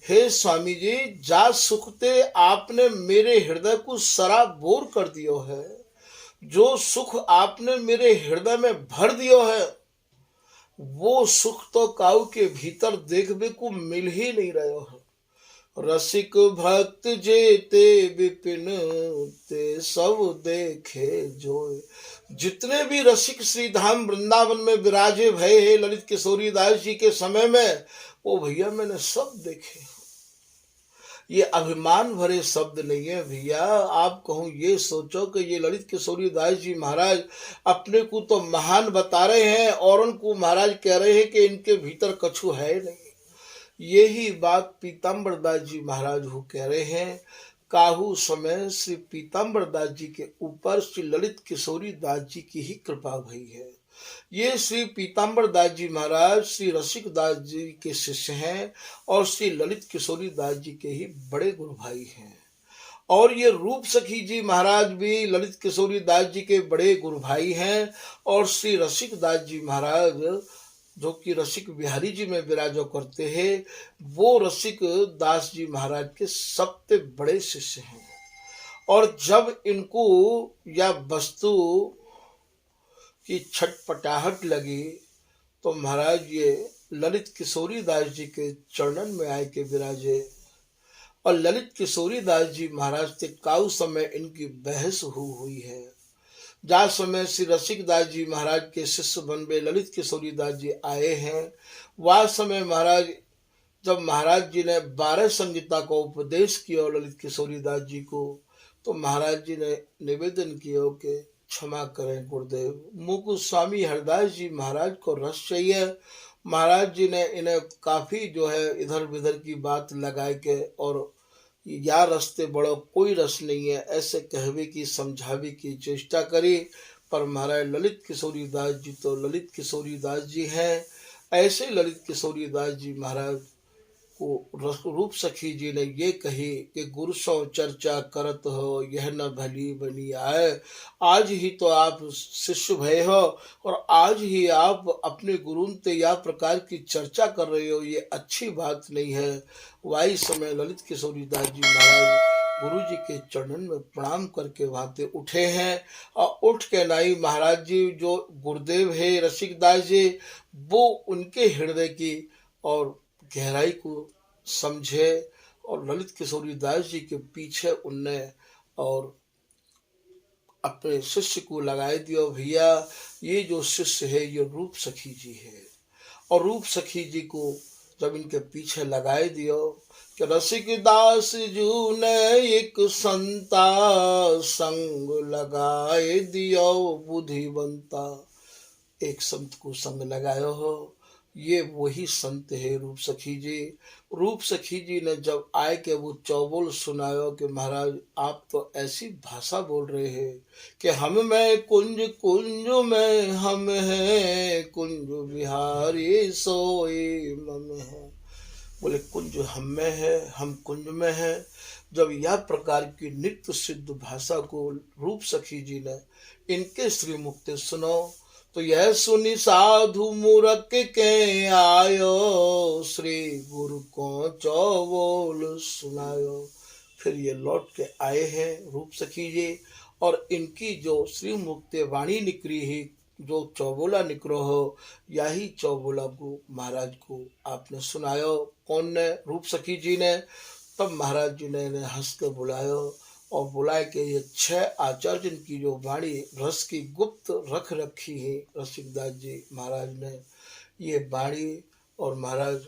हे स्वामी जी, जा सुखते आपने मेरे हृदय को सराबोर कर दियो है, जो सुख आपने मेरे हृदय में भर दियो है, वो सुख तो काऊ के भीतर देखने को मिल ही नहीं रहे हो। रसिक भक्त जेते विपिन ते सब देखे जोए। जितने भी रसिक श्री धाम वृंदावन में विराजे भय है ललित किशोरी दास जी के समय में, वो भैया मैंने सब देखे। ये अभिमान भरे शब्द नहीं है भैया। आप कहूँ ये सोचो कि ये ललित किशोरी दास जी महाराज अपने को तो महान बता रहे हैं और उनको महाराज कह रहे हैं कि इनके भीतर कछु है नहीं। यही बात पीताम्बर दास जी महाराज हो कह रहे हैं। काहू समय श्री पीताम्बर दास जी के ऊपर श्री ललित किशोरी दास जी की ही कृपा भई है। ये श्री पीताम्बर दास जी महाराज श्री रसिक दास जी के शिष्य हैं और श्री ललित किशोरी दास जी के ही बड़े गुरु भाई हैं। और ये रूप सखी जी महाराज भी ललित किशोरी दास जी के बड़े गुरु भाई हैं, और श्री रसिक दास जी महाराज जो कि रसिक बिहारी जी में विराजो करते हैं, वो रसिक दास जी महाराज के सबसे बड़े शिष्य हैं। और जब इनको या वस्तु की छटपटाहट लगी तो महाराज ये ललित किशोरी दास जी के चरणन में आए के विराजे, और ललित किशोरी दास जी महाराज से काउ समय इनकी बहस हुई है। जा समय श्री रसिक दास जी महाराज के शिष्य बन में ललित किशोरी दास जी आए हैं, वह समय महाराज जब महाराज जी ने 12 संगीता का उपदेश किया ललित किशोरी दास जी को, तो महाराज जी ने निवेदन किया कि क्षमा करें गुरुदेव, मुझको स्वामी हरिदास जी महाराज को रस चाहिए। महाराज जी ने इन्हें काफ़ी जो है इधर उधर की बात लगाए के, और या रस्ते बड़ो कोई रस नहीं है ऐसे कहवे की समझावे की चेष्टा करी। पर महाराज ललित किशोरी दास जी तो ललित किशोरी दास जी हैं। ऐसे ललित किशोरी दास जी महाराज को रूप सखी जी ने ये कही कि गुरु सो चर्चा करत हो, यह न भली बनी आए। आज ही तो आप शिष्य भय हो और आज ही आप अपने गुरु से या प्रकार की चर्चा कर रहे हो, ये अच्छी बात नहीं है। वही समय ललित किशोरी दास जी महाराज गुरु जी के चरणन में प्रणाम करके वहां से उठे हैं। और उठ के नाई महाराज जी जो गुरुदेव है रसिकदास जी, वो उनके हृदय की और गहराई को समझे और ललित किशोरी दास जी के पीछे उनने और अपने शिष्य को लगाए दिया, भैया ये जो शिष्य है ये रूप सखी जी है। और रूप सखी जी को जब इनके पीछे लगाए दियो कि रसिक दास जू ने एक संता संग लगाए दियो बुद्धिवंता। एक संत को संग लगायो हो, ये वही संत है रूप सखी जी। रूप सखी जी ने जब आए के वो चौबोल सुनायो कि महाराज आप तो ऐसी भाषा बोल रहे हैं कि हम में कुंज कुंज में हम हैं, कुंज बिहारी सोई मम है। बोले कुंज हम में है, हम कुंज में है। जब यह प्रकार की नित्य सिद्ध भाषा को रूप सखी जी ने इनके श्री मुख से सुनो तो यह सुनी साधु मूरख के आयो, श्री गुरु को चौबोल सुनायो। फिर ये लौट के आए हैं रूप सखी जी और इनकी जो श्री मुक्ति वाणी निकली है, जो चौबोला निकलो हो, यही चौबोला को महाराज को आपने सुनायो। कौन ने? रूप सखी जी ने। तब महाराज जी ने हंस के बुलायो और बुलाए के ये 6 आचार्य की जो वाणी रस की गुप्त रख रखी है रसिकदास जी महाराज ने, ये वाणी और महाराज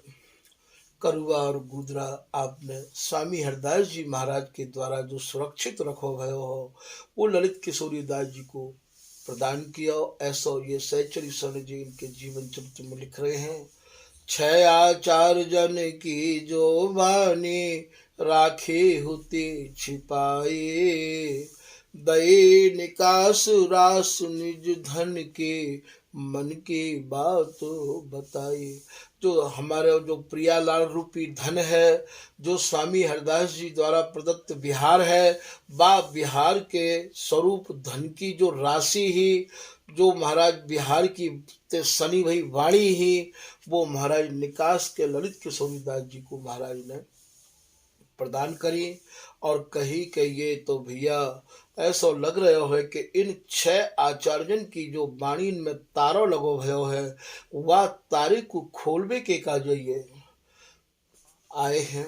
करुआ और गुदरा आपने स्वामी हरदास जी महाराज के द्वारा जो सुरक्षित रखो गयो हो, वो ललित किशोरी दास जी को प्रदान किया। ऐसा ये सहचरी शरण जी इनके जीवन चरित्र में लिख रहे हैं। 6 आचार्य जन की जो वाणी राखे होते छिपाए, दये निकास रास निज धन के मन की बात बताए। जो हमारे जो प्रियालाल रूपी धन है, जो स्वामी हरदास जी द्वारा प्रदत्त विहार है, बा विहार के स्वरूप धन की जो राशि ही, जो महाराज बिहार की शनि भाई वाणी ही, वो महाराज निकास के ललित किशोरी दास जी को महाराज ने प्रदान करी। और कही कि ये तो भैया ऐसा लग रहा है कि इन 6 आचार्यन की जो वाणी में तारो लगो भयो है, वह तारे को खोलवे के काजे आए हैं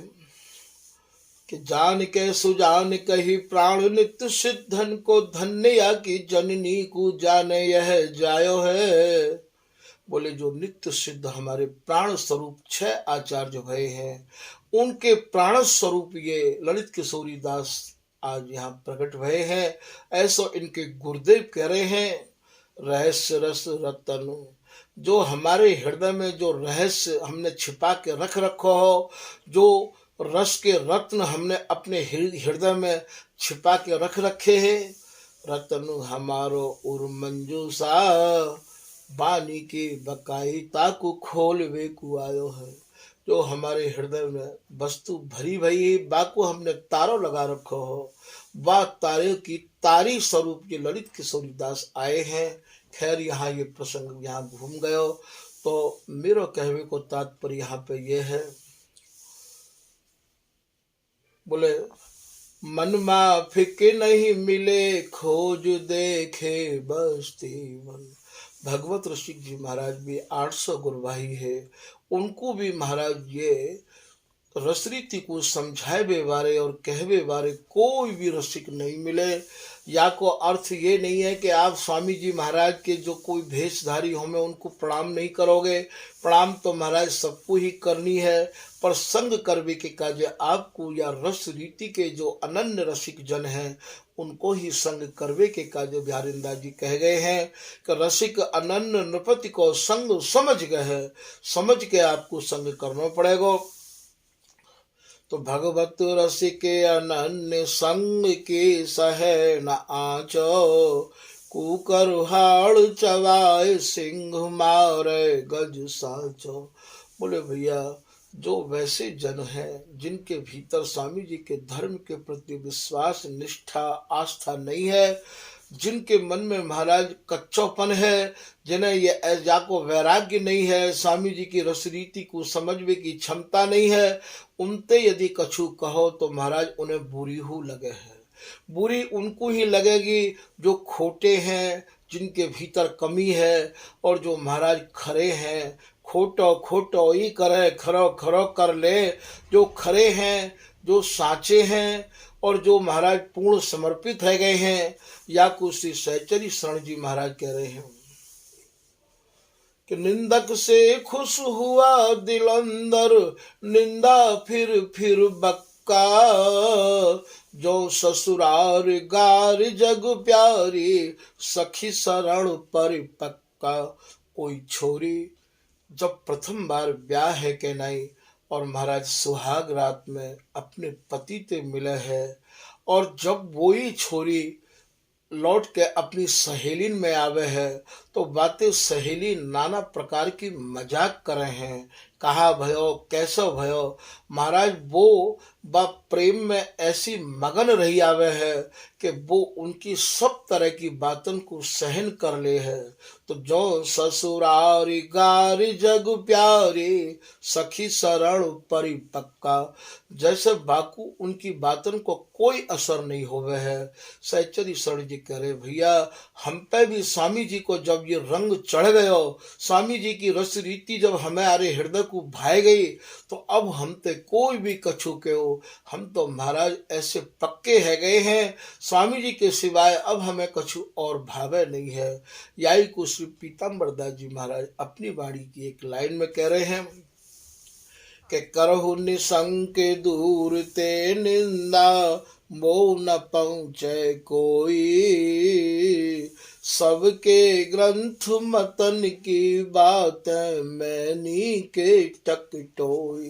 कि जान के सुजान कही प्राण नित्य सिद्धन को धन्य या की जननी को जाने यह जायो है। बोले जो नित्य सिद्ध हमारे प्राण स्वरूप 6 आचार्य भय हैं, उनके प्राण स्वरूप ये ललित किशोरी दास आज यहाँ प्रकट भय हैं। ऐसा इनके गुरुदेव कह रहे हैं। रहस्य रस रतन, जो हमारे हृदय में जो रहस्य हमने छिपा के रख रखो हो, जो रस के रत्न हमने अपने हृदय में छिपा के रख रखे हैं, रतन हमारो उर मंजूसा बानी की बकाई ताकू खोल वे को आयो है। जो हमारे हृदय में वस्तु भरी भई बाको हमने तारो लगा रखो हो, बा तारे की तारी स्वरूप के ललित किशोरी दास आए हैं। खैर यहाँ ये प्रसंग यहाँ घूम गयो, तो मेरा कहवे को तात्पर्य यहाँ पे ये है, बोले मन माफिक नहीं मिले खोज देखे बस्ती मन। भगवत रसिक जी महाराज भी 800 गुरवाही है, उनको भी महाराज ये रसरीति को समझाए बारे और कहवे बारे कोई भी रसिक नहीं मिले। या को अर्थ ये नहीं है कि आप स्वामी जी महाराज के जो कोई भेषधारी हो में उनको प्रणाम नहीं करोगे। प्रणाम तो महाराज सबको ही करनी है, पर संग करवे के काजे आपको या रस रीति के जो अनन्य रसिक जन हैं उनको ही संग करवे के काजे बिहारिंदास जी कह गए हैं कि रसिक अनन्य नृपति को संग समझ गए हैं, समझ के आपको संग करना पड़ेगा। तो भगवत रसिक अनन्य संग के सह न आचो, कुकर हाड़ चवाए सिंह मारे गज साचो। बोले भैया जो वैसे जन हैं जिनके भीतर स्वामी जी के धर्म के प्रति विश्वास निष्ठा आस्था नहीं है, जिनके मन में महाराज कच्चोपन है, जिन्हें ये जाको वैराग्य नहीं है, स्वामी जी की रस रीति को समझने की क्षमता नहीं है, उनते यदि कछु कहो तो महाराज उन्हें बुरी हो लगे है। बुरी उनको ही लगेगी जो खोटे हैं, जिनके भीतर कमी है, और जो महाराज खरे हैं, खोटो खोटो ही करे खरो खरो कर ले, जो खरे हैं, जो साचे हैं, और जो महाराज पूर्ण समर्पित है गए हैं। या कुछ श्री सहचरी शरण जी महाराज कह रहे हैं कि निंदक से खुश हुआ दिल अंदर, निंदा फिर बक्का, जो ससुरार गार जग प्यारी, सखी शरण परिपक्का। कोई छोरी जब प्रथम बार ब्याह है के नहीं, और महाराज सुहाग रात में अपने पति ते मिले है, और जब वही छोरी लौट के अपनी सहेली में आवे है, तो बातें सहेली नाना प्रकार की मजाक करे हैं, कहा भयो कैसो भयो। महाराज वो प्रेम में ऐसी मगन रही आवे है कि वो उनकी सब तरह की बातों को सहन कर ले है। तो जो ससुरारी गारी जग प्यारी, सखी शरण परिपक्का, जैसे बाकू उनकी बातों को कोई असर नहीं होवे है। सहचरी शरण जी कह रहे भैया हम पे भी स्वामी जी को जब ये रंग चढ़ गयो, स्वामी जी की रस रीति जब हमारे हृदय को भाई गई, तो अब हम ते कोई भी कछु के हो, हम तो महाराज ऐसे पक्के है गए हैं, स्वामी जी के सिवाय अब हमें कछु और भावे नहीं है। यही को श्री पीताम्बर दास जी महाराज अपनी वाणी की एक लाइन में कह रहे हैं कि करहु निसंक दूर ते निंदा, मोह न पहुँचे कोई, सबके ग्रंथ मतन की बात मैनी के टकटोई।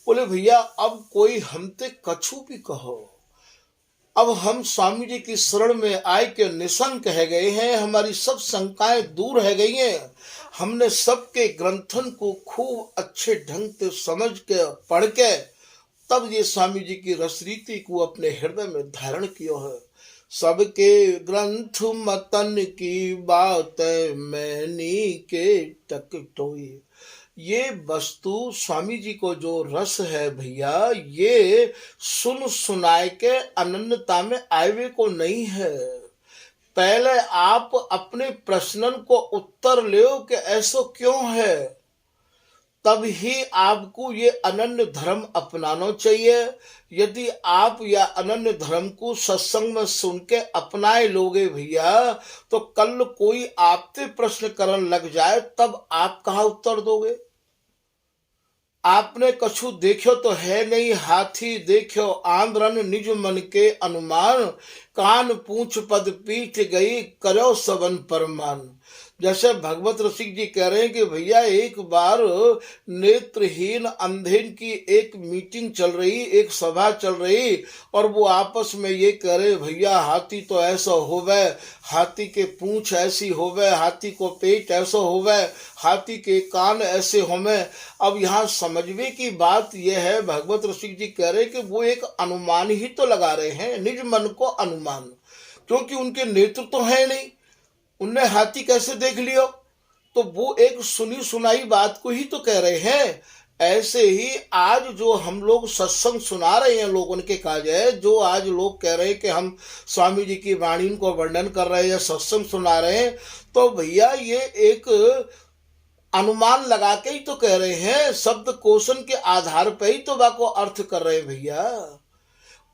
बोले भैया अब कोई हमते कछु भी कहो, अब हम स्वामी जी की शरण में आए के निशंक है गए हैं, हमारी सब शंकाएं दूर है गई हैं, हमने सबके ग्रंथन को खूब अच्छे ढंग से समझ के पढ़ के तब ये स्वामी जी की रसरीति को अपने हृदय में धारण किया है। सबके ग्रंथ मतन की बात मैनी के टकटोई। ये वस्तु स्वामी जी को जो रस है भैया, ये सुन सुनाए के अनन्यता में आवे को नहीं है। पहले आप अपने प्रश्नन को उत्तर लो कि ऐसा क्यों है, तब ही आपको ये अनन्य धर्म अपनाना चाहिए। यदि आप या अनन्य धर्म को सत्संग में सुन के अपनाए लोगे भैया, तो कल कोई आपसे प्रश्न करने लग जाए तब आप कहाँ उत्तर दोगे। आपने कछु देखो तो है नहीं, हाथी देखो आंध्रन निज मन के अनुमान, कान पूछ पद पीठ गई करो सबन परमान। जैसे भगवत रसिक जी कह रहे हैं कि भैया एक बार नेत्रहीन अंधेन की एक मीटिंग चल रही, एक सभा चल रही, और वो आपस में ये कह रहे भैया हाथी तो ऐसा होवे, हाथी के पूंछ ऐसी होवे, हाथी को पेट ऐसा होवे, हाथी के कान ऐसे होवे। अब यहाँ समझने की बात यह है, भगवत रसिक जी कह रहे कि वो एक अनुमान ही तो लगा रहे हैं, निज मन को अनुमान, क्योंकि उनके नेत्र तो है नहीं, उनने हाथी कैसे देख लियो। तो वो एक सुनी सुनाई बात को ही तो कह रहे हैं। ऐसे ही आज जो हम लोग सत्संग सुना रहे हैं लोगों के काज है, जो आज लोग कह रहे हैं कि हम स्वामी जी की वाणी को वर्णन कर रहे हैं, सत्संग सुना रहे हैं, तो भैया ये एक अनुमान लगा के ही तो कह रहे हैं, शब्द कोशन के आधार पर ही तो बाको अर्थ कर रहे हैं भैया।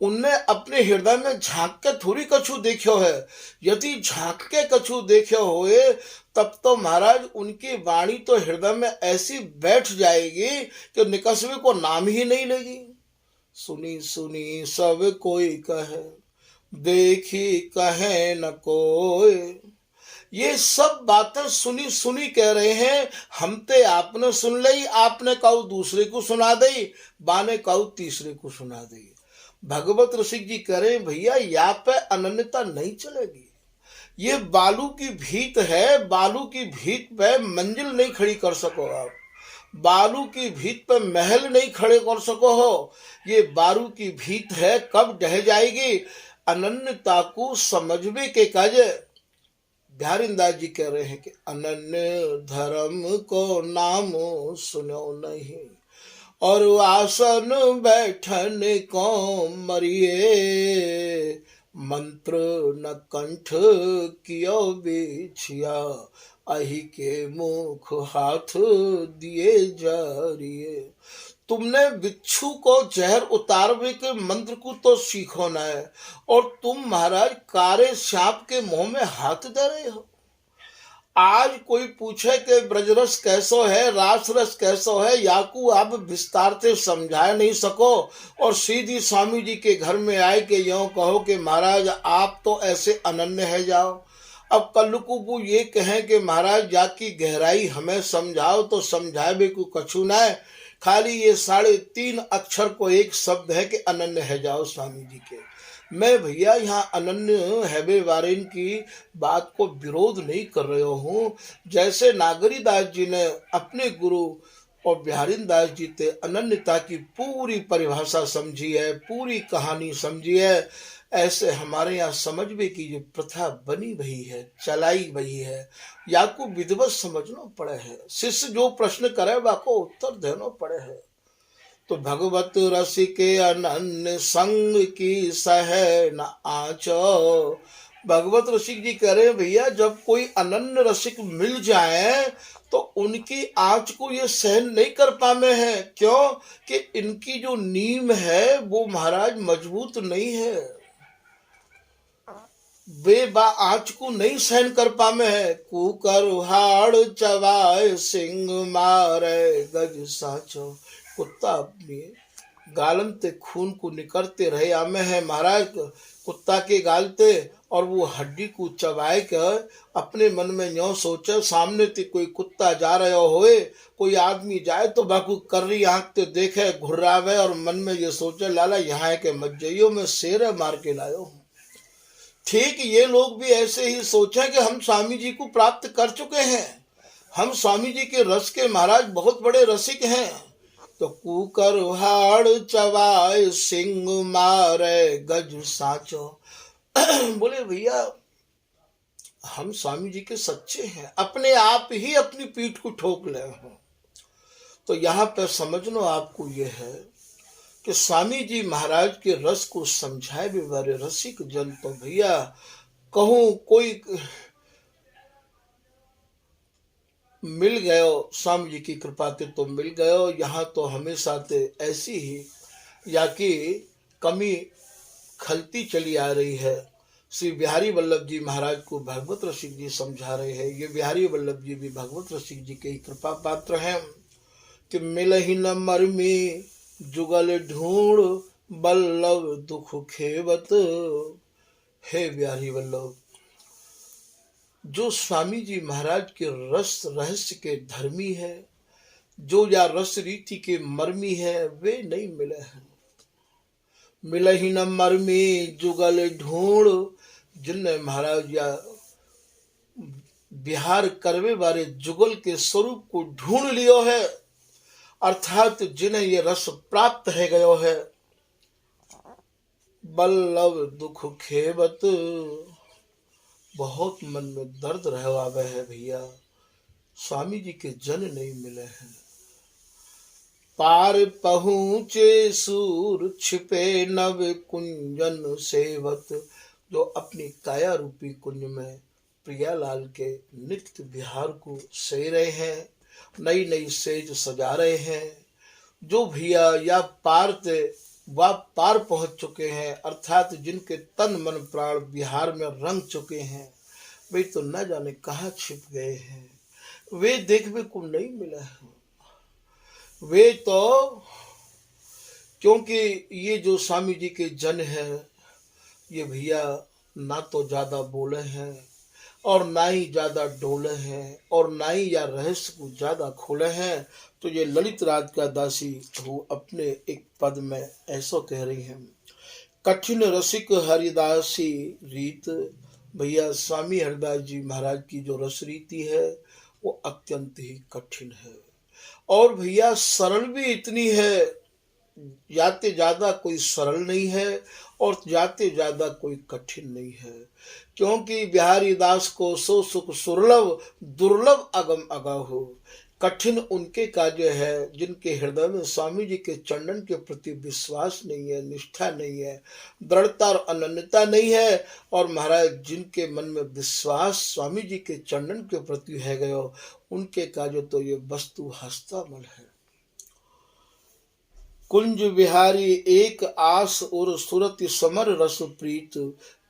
उनने अपने हृदय में झांक के थोड़ी कछु देखो है। यदि झांक के कछु देखो होए तब तो महाराज उनकी वाणी तो हृदय में ऐसी बैठ जाएगी कि निकसवे को नाम ही नहीं लेगी। सुनी सुनी सब कोई कहे, देखी कहे न कोई। ये सब बातें सुनी सुनी कह रहे हैं, हम ते आपने सुन ली, आपने कहू दूसरे को सुना दी, बाने कहू तीसरे को सुना दी। भगवत रसिक जी कह रहे भैया यहाँ पे अनन्यता नहीं चलेगी। ये बालू की भीत है, बालू की भीत पे मंजिल नहीं खड़ी कर सको आप, बालू की भीत पे महल नहीं खड़े कर सको हो। ये बालू की भीत है, कब ढह जाएगी। अनन्यता को समझवे के काजे बिहारीदास जी कह रहे हैं कि अनन्य धर्म को नाम सुनो नहीं, और आसन बैठन को मरिए, मंत्र न कंठ कियो बिछिया, अहि के मुख हाथ दिए जारिए। तुमने बिच्छू को जहर उतारवे के मंत्र को तो सीखो न है, और तुम महाराज कारे सांप के मुंह में हाथ दे रहे हो। आज कोई पूछे कि ब्रजरस कैसो है, रास रस कैसो है, याकू आप विस्तार से समझा नहीं सको, और सीधी स्वामी जी के घर में आए कि यूं कहो कि महाराज आप तो ऐसे अनन्य है जाओ। अब कल्लुकू ये कहें कि महाराज जाकी गहराई हमें समझाओ, तो समझाए भी को कछु ना है, खाली ये 3.5 अक्षर को एक शब्द है कि अनन्य है जाओ स्वामी जी के। मैं भैया यहाँ अनन्य हैबे वारेन की बात को विरोध नहीं कर रहा हूँ। जैसे नागरीदास जी ने अपने गुरु और बिहारीदास जी ते अनन्यता की पूरी परिभाषा समझी है, पूरी कहानी समझी है, ऐसे हमारे यहाँ समझने की जो प्रथा बनी भई है, चलाई भई है, या को विधिवत समझना पड़े है। शिष्य जो प्रश्न करे वाको उत्तर देना पड़े है। तो भगवत रसिके अनन्य संग की सह न आचो। भगवत रसिक जी कह रहे हैं भैया जब कोई अनन्य रसिक मिल जाए तो उनकी आंच को ये सहन नहीं कर पामे है। क्यों कि इनकी जो नींव है वो महाराज मजबूत नहीं है, वे बा आंच को नहीं सहन कर पामे है। कुकर हाड़ चवाए सिंह मारे गज साचो। कुत्ता अपनी गालन ते खून को निकलते रहे आमे है महाराज, कुत्ता के गालते, और वो हड्डी को चबाए कर अपने मन में यूं सोचे सामने ते कोई कुत्ता जा रहा होए, कोई आदमी जाए तो बाकू कर रही आंख ते देखे घुर्रावे और मन में ये सोचे लाला यहाँ के मत जाइयो, मैं शेर मार के लायो हूँ। ठीक ये लोग भी ऐसे ही सोचे कि हम स्वामी जी को प्राप्त कर चुके हैं, हम स्वामी जी के रस के महाराज बहुत बड़े रसिक हैं। तो कुकर हाड़ चवाए सिंह मारे गज साचो। बोले भैया हम स्वामी जी के सच्चे हैं, अपने आप ही अपनी पीठ को ठोक ले हो। तो यहाँ पर समझना आपको ये है कि स्वामी जी महाराज के रस को समझाए भी बड़े रसिक जन। तो भैया कहूँ कोई मिल गयो स्वामी जी की कृपा से तो मिल गयो, यहाँ तो हमेशा ते ऐसी ही या कि कमी खलती चली आ रही है। श्री बिहारी वल्लभ जी महाराज को भगवत रसिक जी समझा रहे हैं। ये बिहारी वल्लभ जी भी भगवत रसिक जी के कृपा पात्र हैं कि मिल ही न मरमी जुगल ढूंढ बल्लभ दुख खेवत। हे बिहारी वल्लभ, जो स्वामी जी महाराज के रस रहस्य के धर्मी है, जो या रस रीति के मर्मी है, वे नहीं मिले हैं। मिले ही न मर्मी जुगल ढूंढ, जिनने महाराज या बिहार करवे वाले जुगल के स्वरूप को ढूंढ लियो है, अर्थात जिन्हें ये रस प्राप्त है गयो है। बल्लभ दुख खेवत, बहुत मन में दर्द रहवावे है भैया, स्वामी जी के जन नहीं मिले हैं। पार पहुँचे सूर छिपे नव कुंजन सेवत, जो अपनी काया रूपी कुंज में प्रियालाल के नित्य विहार को सह रहे हैं, नई नई सेज सजा रहे हैं। जो भैया या पार थे वह पार पहुंच चुके हैं, अर्थात जिनके तन मन प्राण बिहार में रंग चुके हैं, वे तो न जाने कहाँ छिप गए हैं, वे देखने को नहीं मिले हैं। वे तो क्योंकि ये जो स्वामी जी के जन है ये भैया ना तो ज्यादा बोले हैं और ना ही ज्यादा डोले हैं और ना ही या रहस्य को ज्यादा खोले हैं। तो ये ललित राज का दासी वो अपने एक पद में ऐसा कह रही है, कठिन रसिक हरिदासी रीत। भैया स्वामी हरिदास जी महाराज की जो रस रीति है वो अत्यंत ही कठिन है, और भैया सरल भी इतनी है जाते ज्यादा कोई सरल नहीं है और जाते ज्यादा कोई कठिन नहीं है, क्योंकि बिहारी दास को सो सुख सुरलभ दुर्लभ अगम अगाहो। कठिन उनके कार्य है जिनके हृदय में स्वामी जी के चंदन के प्रति विश्वास नहीं है, निष्ठा नहीं है, दृढ़ता और अनन्यता नहीं है। और महाराज जिनके मन में विश्वास स्वामी जी के चंदन के प्रति है गयो, उनके कार्य तो ये वस्तु हस्तामल है। कुंज बिहारी एक आस और सुरति समर रस प्रीत,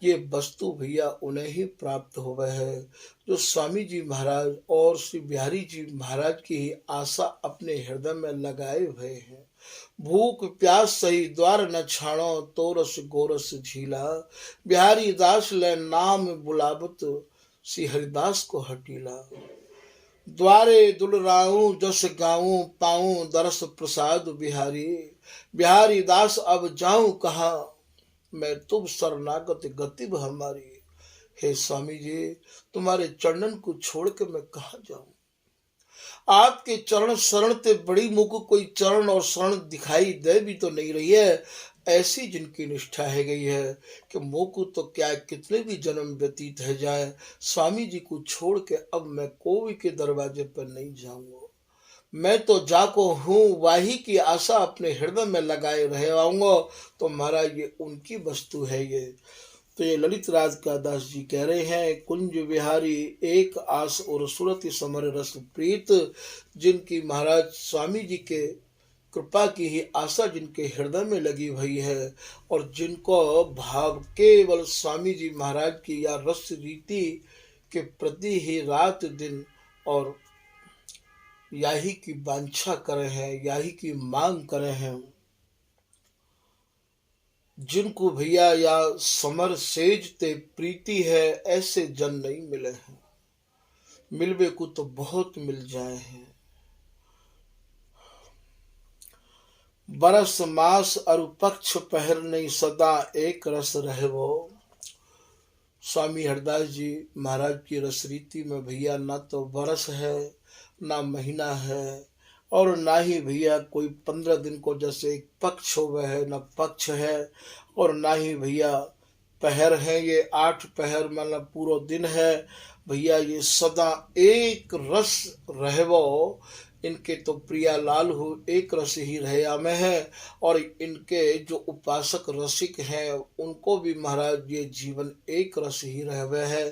ये वस्तु भैया उन्हें ही प्राप्त हुआ है जो स्वामी जी महाराज और श्री बिहारी जी महाराज की ही आशा अपने हृदय में लगाए हुए हैं। भूख प्यास सही द्वार न छाणो, तोरस गोरस झीला, बिहारी दास ले नाम बुलावत, श्री हरिदास को हटीला। द्वारे दुलराऊं जस गाऊं, पाऊं दरस प्रसाद बिहारी, बिहारी दास अब जाऊं कहाँ, मैं तुम शरणागत गति हमारी। हे स्वामी जी, तुम्हारे चरणन को छोड़ के मैं कहाँ जाऊं। आपके चरण शरण ते बड़ी मुझको कोई चरण और शरण दिखाई दे भी तो नहीं रही है। ऐसी जिनकी निष्ठा है गई है कि मोको तो क्या कितने भी जन्म व्यतीत है जाए, स्वामी जी को छोड़ के अब मैं कोई के दरवाजे पर नहीं जाऊंगा। मैं तो जाको हूँ वाही की आशा अपने हृदय में लगाए रहे आऊंगा। तो महाराज ये उनकी वस्तु है ये। तो ये ललित राज का दास जी कह रहे हैं, कुंज विहारी एक आस और सुरति समर रस प्रीत, जिनकी महाराज स्वामी जी के कृपा की ही आशा जिनके हृदय में लगी हुई है और जिनको भाव केवल स्वामी जी महाराज की या रस रीति के प्रति ही रात दिन और याही की वांछा करे हैं, याही की मांग करे हैं, जिनको भैया या समर सेज ते प्रीति है, ऐसे जन नहीं मिले हैं। मिलवे को तो बहुत मिल जाए हैं। बरस मास अरु पक्ष पहर नहीं, सदा एक रस रहे वो। स्वामी हरदास जी महाराज की रस रीति में भैया ना तो बरस है, ना महीना है, और ना ही भैया कोई 15 दिन को जैसे एक पक्ष हो गए है, ना पक्ष है, और ना ही भैया पहर है। ये 8 पहर मतलब पूरा दिन है भैया। ये सदा एक रस रहवो, इनके तो प्रिया लाल हो एक रस ही रहया में है। और इनके जो उपासक रसिक हैं उनको भी महाराज ये जीवन एक रस ही रहवे है।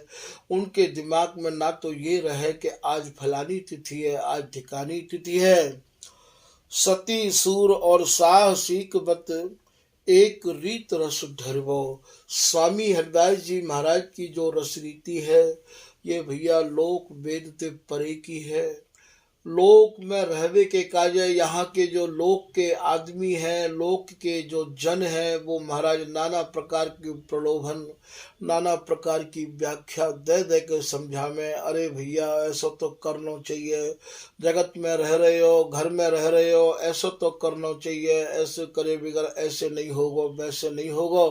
उनके दिमाग में ना तो ये रहे कि आज फलानी तिथि है, आज ठिकानी तिथि है। सती सूर और साहसिक बत एक रीत रस ढरवो। स्वामी हरदास जी महाराज की जो रस रीति है ये भैया लोक वेद ते परे की है। लोक में रहवे के कार्य यहाँ के जो लोक के आदमी हैं, लोक के जो जन हैं, वो महाराज नाना प्रकार की प्रलोभन, नाना प्रकार की व्याख्या दे दे के समझा में, अरे भैया ऐसा तो करना चाहिए, जगत में रह रहे हो, घर में रह रहे हो, ऐसा तो करना चाहिए, ऐसे करे बगैर ऐसे नहीं होगा, वैसे नहीं होगा।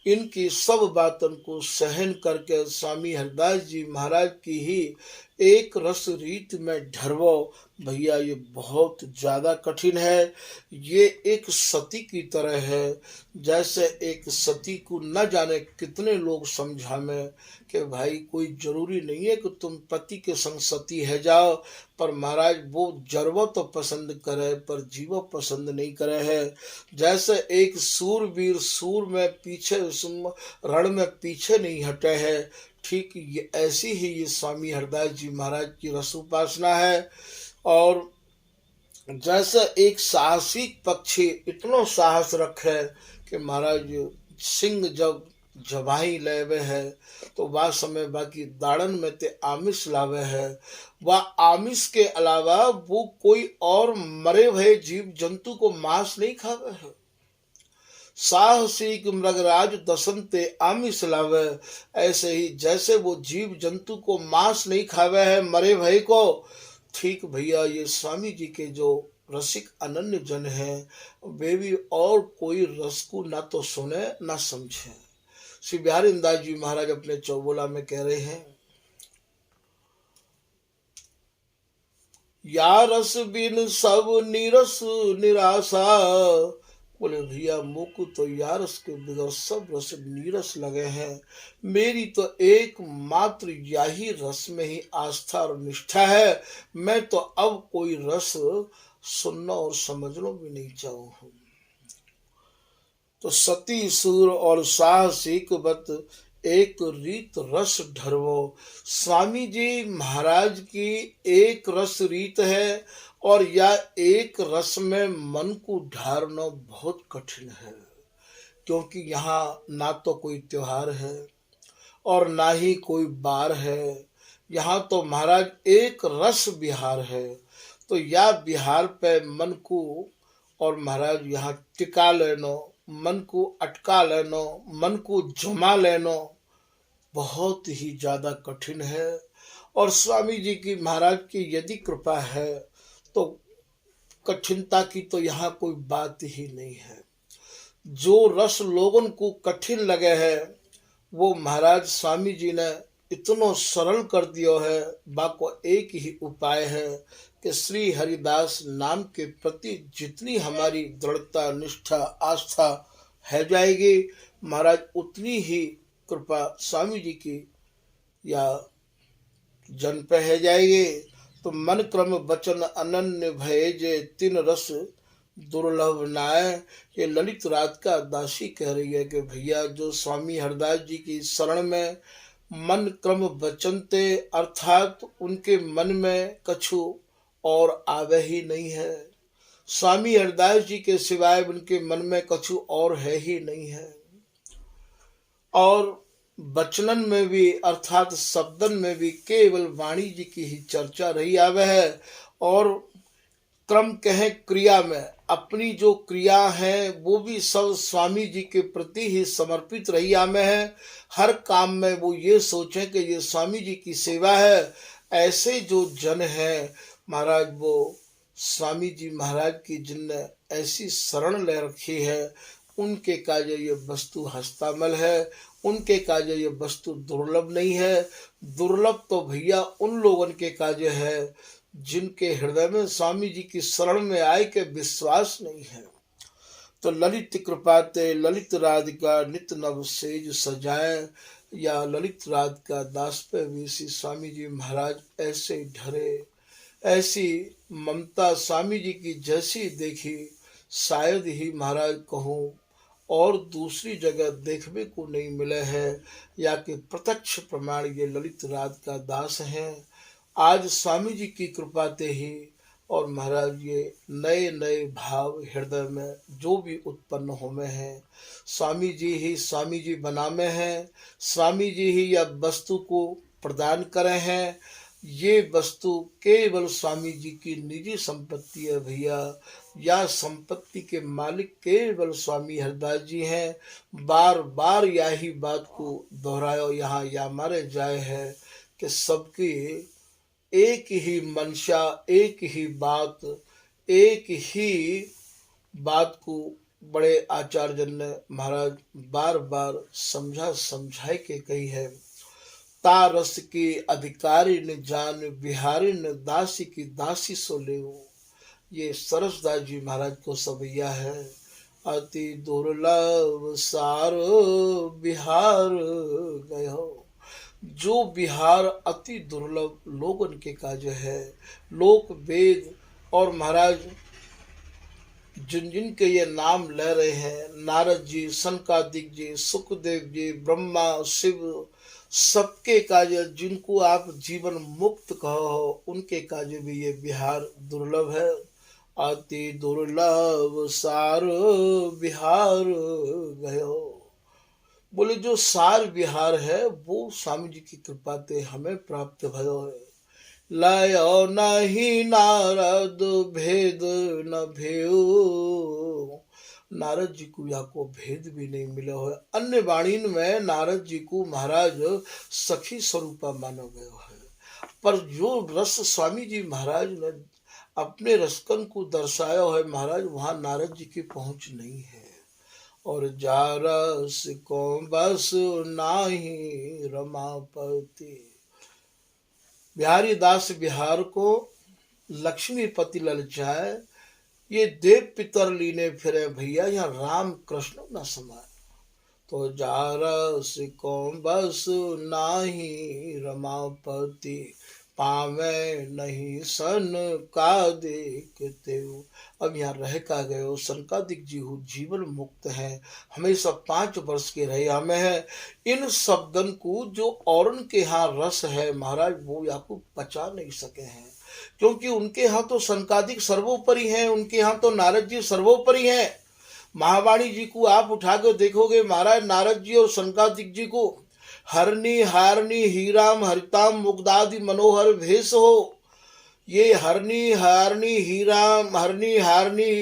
इनकी सब बातों को सहन करके स्वामी हरदास जी महाराज की ही एक रस रीत में ढरवो भैया, ये बहुत ज्यादा कठिन है। ये एक सती की तरह है, जैसे एक सती को न जाने कितने लोग समझा में कि भाई कोई जरूरी नहीं है कि तुम पति के संग सती है जाओ, पर महाराज वो जरवो तो पसंद करे पर जीवो पसंद नहीं करे है। जैसे एक सूरवीर सूर में पीछे रण में पीछे नहीं हटे है, ठीक ये ऐसी ही ये स्वामी हरदास जी महाराज की रस उपासना है। और जैसे एक साहसिक पक्षी इतना साहस रखे कि महाराज सिंह जब जबाही लेवे है तो वह समय बाकी दाड़न में ते आमिष लावे है, वह आमिष के अलावा वो कोई और मरे हुए जीव जंतु को मांस नहीं खावे है। साहसिक मृगराज दसनते आमिष लावे, ऐसे ही जैसे वो जीव जंतु को मांस नहीं खावे है मरे भय को, ठीक भैया ये स्वामी जी के जो रसिक अनन्य जन है वे भी और कोई रस को ना तो सुने ना समझे। श्री बिहारी दास जी महाराज अपने चौबोला में कह रहे हैं, या रस बिन सब निरस निराशा, बोले भैया मोकू तो यार उसके बगैर सब रस नीरस लगे हैं। मेरी तो एकमात्र यही रस में ही आस्था और निष्ठा है। मैं तो अब कोई रस सुनना और समझना भी नहीं चाहूँ। तो सती सूर और साहसिक बत एक रीत रस ढरवो। स्वामी जी महाराज की एक रस रीत है, और यह एक रस में मन को ढारना बहुत कठिन है। क्योंकि यहाँ ना तो कोई त्योहार है और ना ही कोई बार है। यहाँ तो महाराज एक रस विहार है। तो यह विहार पे मन को और महाराज यहाँ टिका लेनो, मन को अटका लेनो, मन को जमा लेनो बहुत ही ज्यादा कठिन है। और स्वामी जी की महाराज की यदि कृपा है तो कठिनता की तो यहाँ कोई बात ही नहीं है। जो रस लोगों को कठिन लगे है वो महाराज स्वामी जी ने इतनो सरल कर दियो है। बाको एक ही उपाय है कि श्री हरिदास नाम के प्रति जितनी हमारी दृढ़ता निष्ठा आस्था है जाएगी, महाराज उतनी ही कृपा स्वामी जी की या जन पे है जाएगी। तो मन क्रम वचन अनन्य भय जे तीन रस दुर्लभ नाय। ये ललित रात का दासी कह रही है कि भैया जो स्वामी हरदास जी की शरण में मन क्रम वचनते, अर्थात उनके मन में कछु और आवे ही नहीं है। स्वामी हरदास जी के सिवाय उनके मन में कछु और है ही नहीं है। और वचनन में भी अर्थात शब्दन में भी केवल वाणी जी की ही चर्चा रही आवे है। और क्रम कहें क्रिया में अपनी जो क्रिया है वो भी सब स्वामी जी के प्रति ही समर्पित रही आमे है। हर काम में वो ये सोचें कि ये स्वामी जी की सेवा है। ऐसे जो जन है महाराज वो स्वामी जी महाराज की जिनने ऐसी शरण ले रखी है उनके काज ये वस्तु हस्तामल है, उनके काज ये वस्तु दुर्लभ नहीं है। दुर्लभ तो भैया उन लोगों के काज है जिनके हृदय में स्वामी जी की शरण में आए के विश्वास नहीं है। तो ललित कृपाते ललित राधिका नित नव सेज सजाए, या ललित राधिका दास पे भी श्री स्वामी जी महाराज ऐसे ढरे, ऐसी ममता स्वामी जी की जैसी देखी शायद ही महाराज कहूँ और दूसरी जगह देखने को नहीं मिले है। या कि प्रत्यक्ष प्रमाण ये ललित राधिका दास हैं। आज स्वामी जी की कृपा ते ही और महाराज ये नए नए भाव हृदय में जो भी उत्पन्न होमे हैं स्वामी जी बनामे हैं। स्वामी जी ही यह वस्तु को प्रदान करे हैं। ये वस्तु केवल स्वामी जी की निजी संपत्ति है भैया। या संपत्ति के मालिक केवल स्वामी हरदास जी हैं। बार बार यही बात को दोहरायो यहाँ या मारे जाए है कि सबकी एक ही मंशा, एक ही बात, एक ही बात को बड़े आचार्य ने महाराज बार बार समझाए के कही है। तारस की अधिकारी ने जान बिहारी ने दासी की दासी सो ले। ये सरसदास जी महाराज को सवैया है। अति दुर्लभ सार बिहार गयो। जो बिहार अति दुर्लभ लोगन के काज है। लोक वेद और महाराज जिन जिन के ये नाम ले रहे हैं, नारद जी, सनकादिक जी, सुखदेव जी, ब्रह्मा, शिव, सबके काज जिनको आप जीवन मुक्त कहो उनके काज भी ये बिहार दुर्लभ है। अति दुर्लभ सार बिहार गयो। बोले जो सार बिहार है वो स्वामी जी की कृपा ते हमें प्राप्त भयो है। लयो नहीं नारद भेद न भेऊ। नारद जी को या को भेद भी नहीं मिला है। अन्य वाणीन में नारद जी को महाराज सखी स्वरूपा मानो गयो है। पर जो रस स्वामी जी महाराज ने अपने रसकन को दर्शाया है महाराज वहां नारद जी की पहुंच नहीं है। और जा रस को बस नाही रमापति। बिहारी दास बिहार को लक्ष्मीपति ललचाए ये देव पितर लीने फिरे भैया, यहाँ राम कृष्ण न समाये। तो जारस को बस नाही रमापति, पावे नहीं सन का देखते हो। अब यहाँ रह का गए हो सनकादिक जी हो, जीवन मुक्त है, हमेशा 5 वर्ष के रहे हमें है। इन शब्दन को जो और उनके यहाँ रस है महाराज, वो आपको पचा नहीं सके हैं, क्योंकि उनके यहाँ तो सनकादिक सर्वोपरि हैं, उनके यहाँ तो नारद जी सर्वोपरि हैं। महावाणी जी को आप उठा कर देखोगे महाराज, नारद जी और सनकादिक जी को हरनी हारनी हीराम हरिताम मुग्धादि मनोहर भेष हो। ये हरनी हारनी हीराम, हरनी हारनी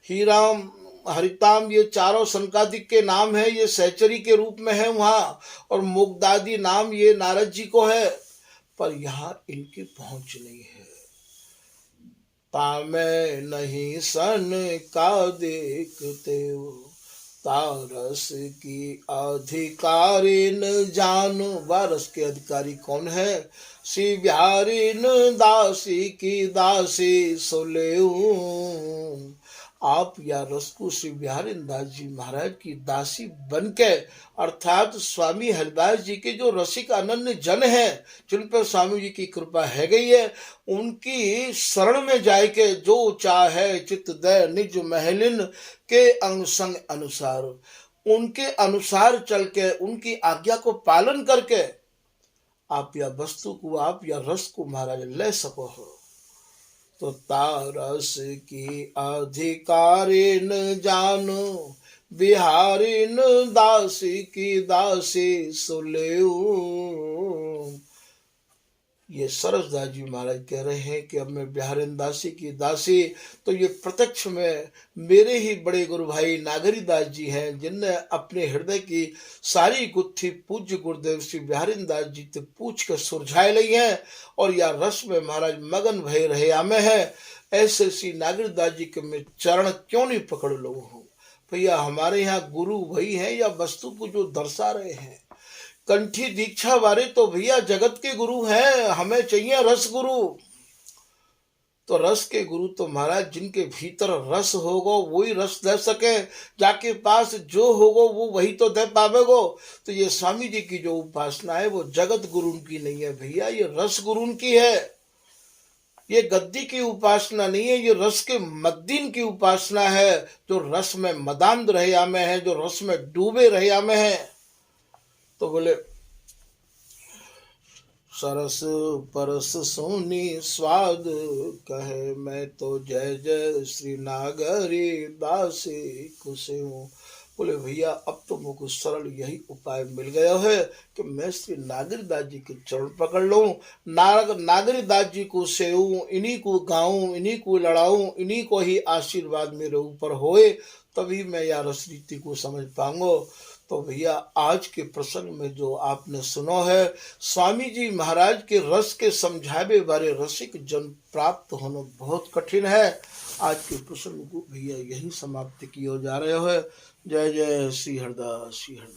हीराम हरिताम, ये चारों सनकादिक के नाम है, ये सहचरी के रूप में है वहाँ, और मुग्धादि नाम ये नारद जी को है, पर यहाँ इनकी पहुंच नहीं है। पामे नहीं सन का देखते हो, तारस की अधिकारी न जानो। वारस के अधिकारी कौन है? श्री बिहारी न दासी की दासी सोलेऊ। आप या रस को श्री बिहारी दास जी महाराज की दासी बन के, अर्थात स्वामी हरिदास जी के जो रसिक अनन्य जन है, जिन पर स्वामी जी की कृपा है गई है, उनकी शरण में जाए के जो चाहे चित्त दे निज महलिन के अंग संग अनुसार, उनके अनुसार चल के उनकी आज्ञा को पालन करके आप या वस्तु को, आप या रस को महाराज ले सको हो। तो तारस की अधिकारी न जानो, बिहारी न दासी की दासी सुलेऊ। ये सरसदास जी महाराज कह रहे हैं कि अब मैं बिहारी दासी की दासी, तो ये प्रत्यक्ष में मेरे ही बड़े गुरु भाई नागरी दास जी हैं, जिनने अपने हृदय की सारी गुत्थी पूज्य गुरुदेव श्री बिहारी दास जी से पूछ कर सुरझाए ली हैं, और या रस में महाराज मगन भय रहे आमे है। ऐसे श्री नागरी दास जी के मैं चरण क्यों नहीं पकड़ लो हूँ भैया। हमारे यहाँ गुरु वही है या वस्तु को जो दर्शा रहे हैं। कंठी दीक्षा वाले तो भैया जगत के गुरु हैं, हमें चाहिए रस गुरु। तो रस के गुरु तो महाराज जिनके भीतर रस होगा वही रस दे सके, जाके पास जो होगा वो वही तो दे पावेगो। तो ये स्वामी जी की जो उपासना है वो जगत गुरु की नहीं है भैया, ये रस गुरु की है। ये गद्दी की उपासना नहीं है, ये रस के मद्दीन की उपासना है, जो रस में मदांध रहे आमे हैं, जो रस में डूबे रहे आमे हैं। तो बोले सरस परस सोनी स्वाद कहे, मैं तो जय जय श्री नागरी दासी खुशी हूँ। बोले भैया अब तो मुझको सरल यही उपाय मिल गया है कि मैं श्री नागरी दास जी के चरण पकड़ लूं, नागरी दास जी को सेऊं, इन्हीं को गाऊं, इन्हीं को लड़ाऊं, इन्हीं को ही आशीर्वाद मेरे ऊपर होए, तभी मैं या रस रीति को समझ पाऊंगा। तो भैया आज के प्रसंग में जो आपने सुनो है, स्वामी जी महाराज के रस के समझावे वाले रसिक जन प्राप्त होना बहुत कठिन है। आज के प्रसंग को भैया यही समाप्त किया जा रहे हो। जय जय श्री हरदास, श्री हरदास।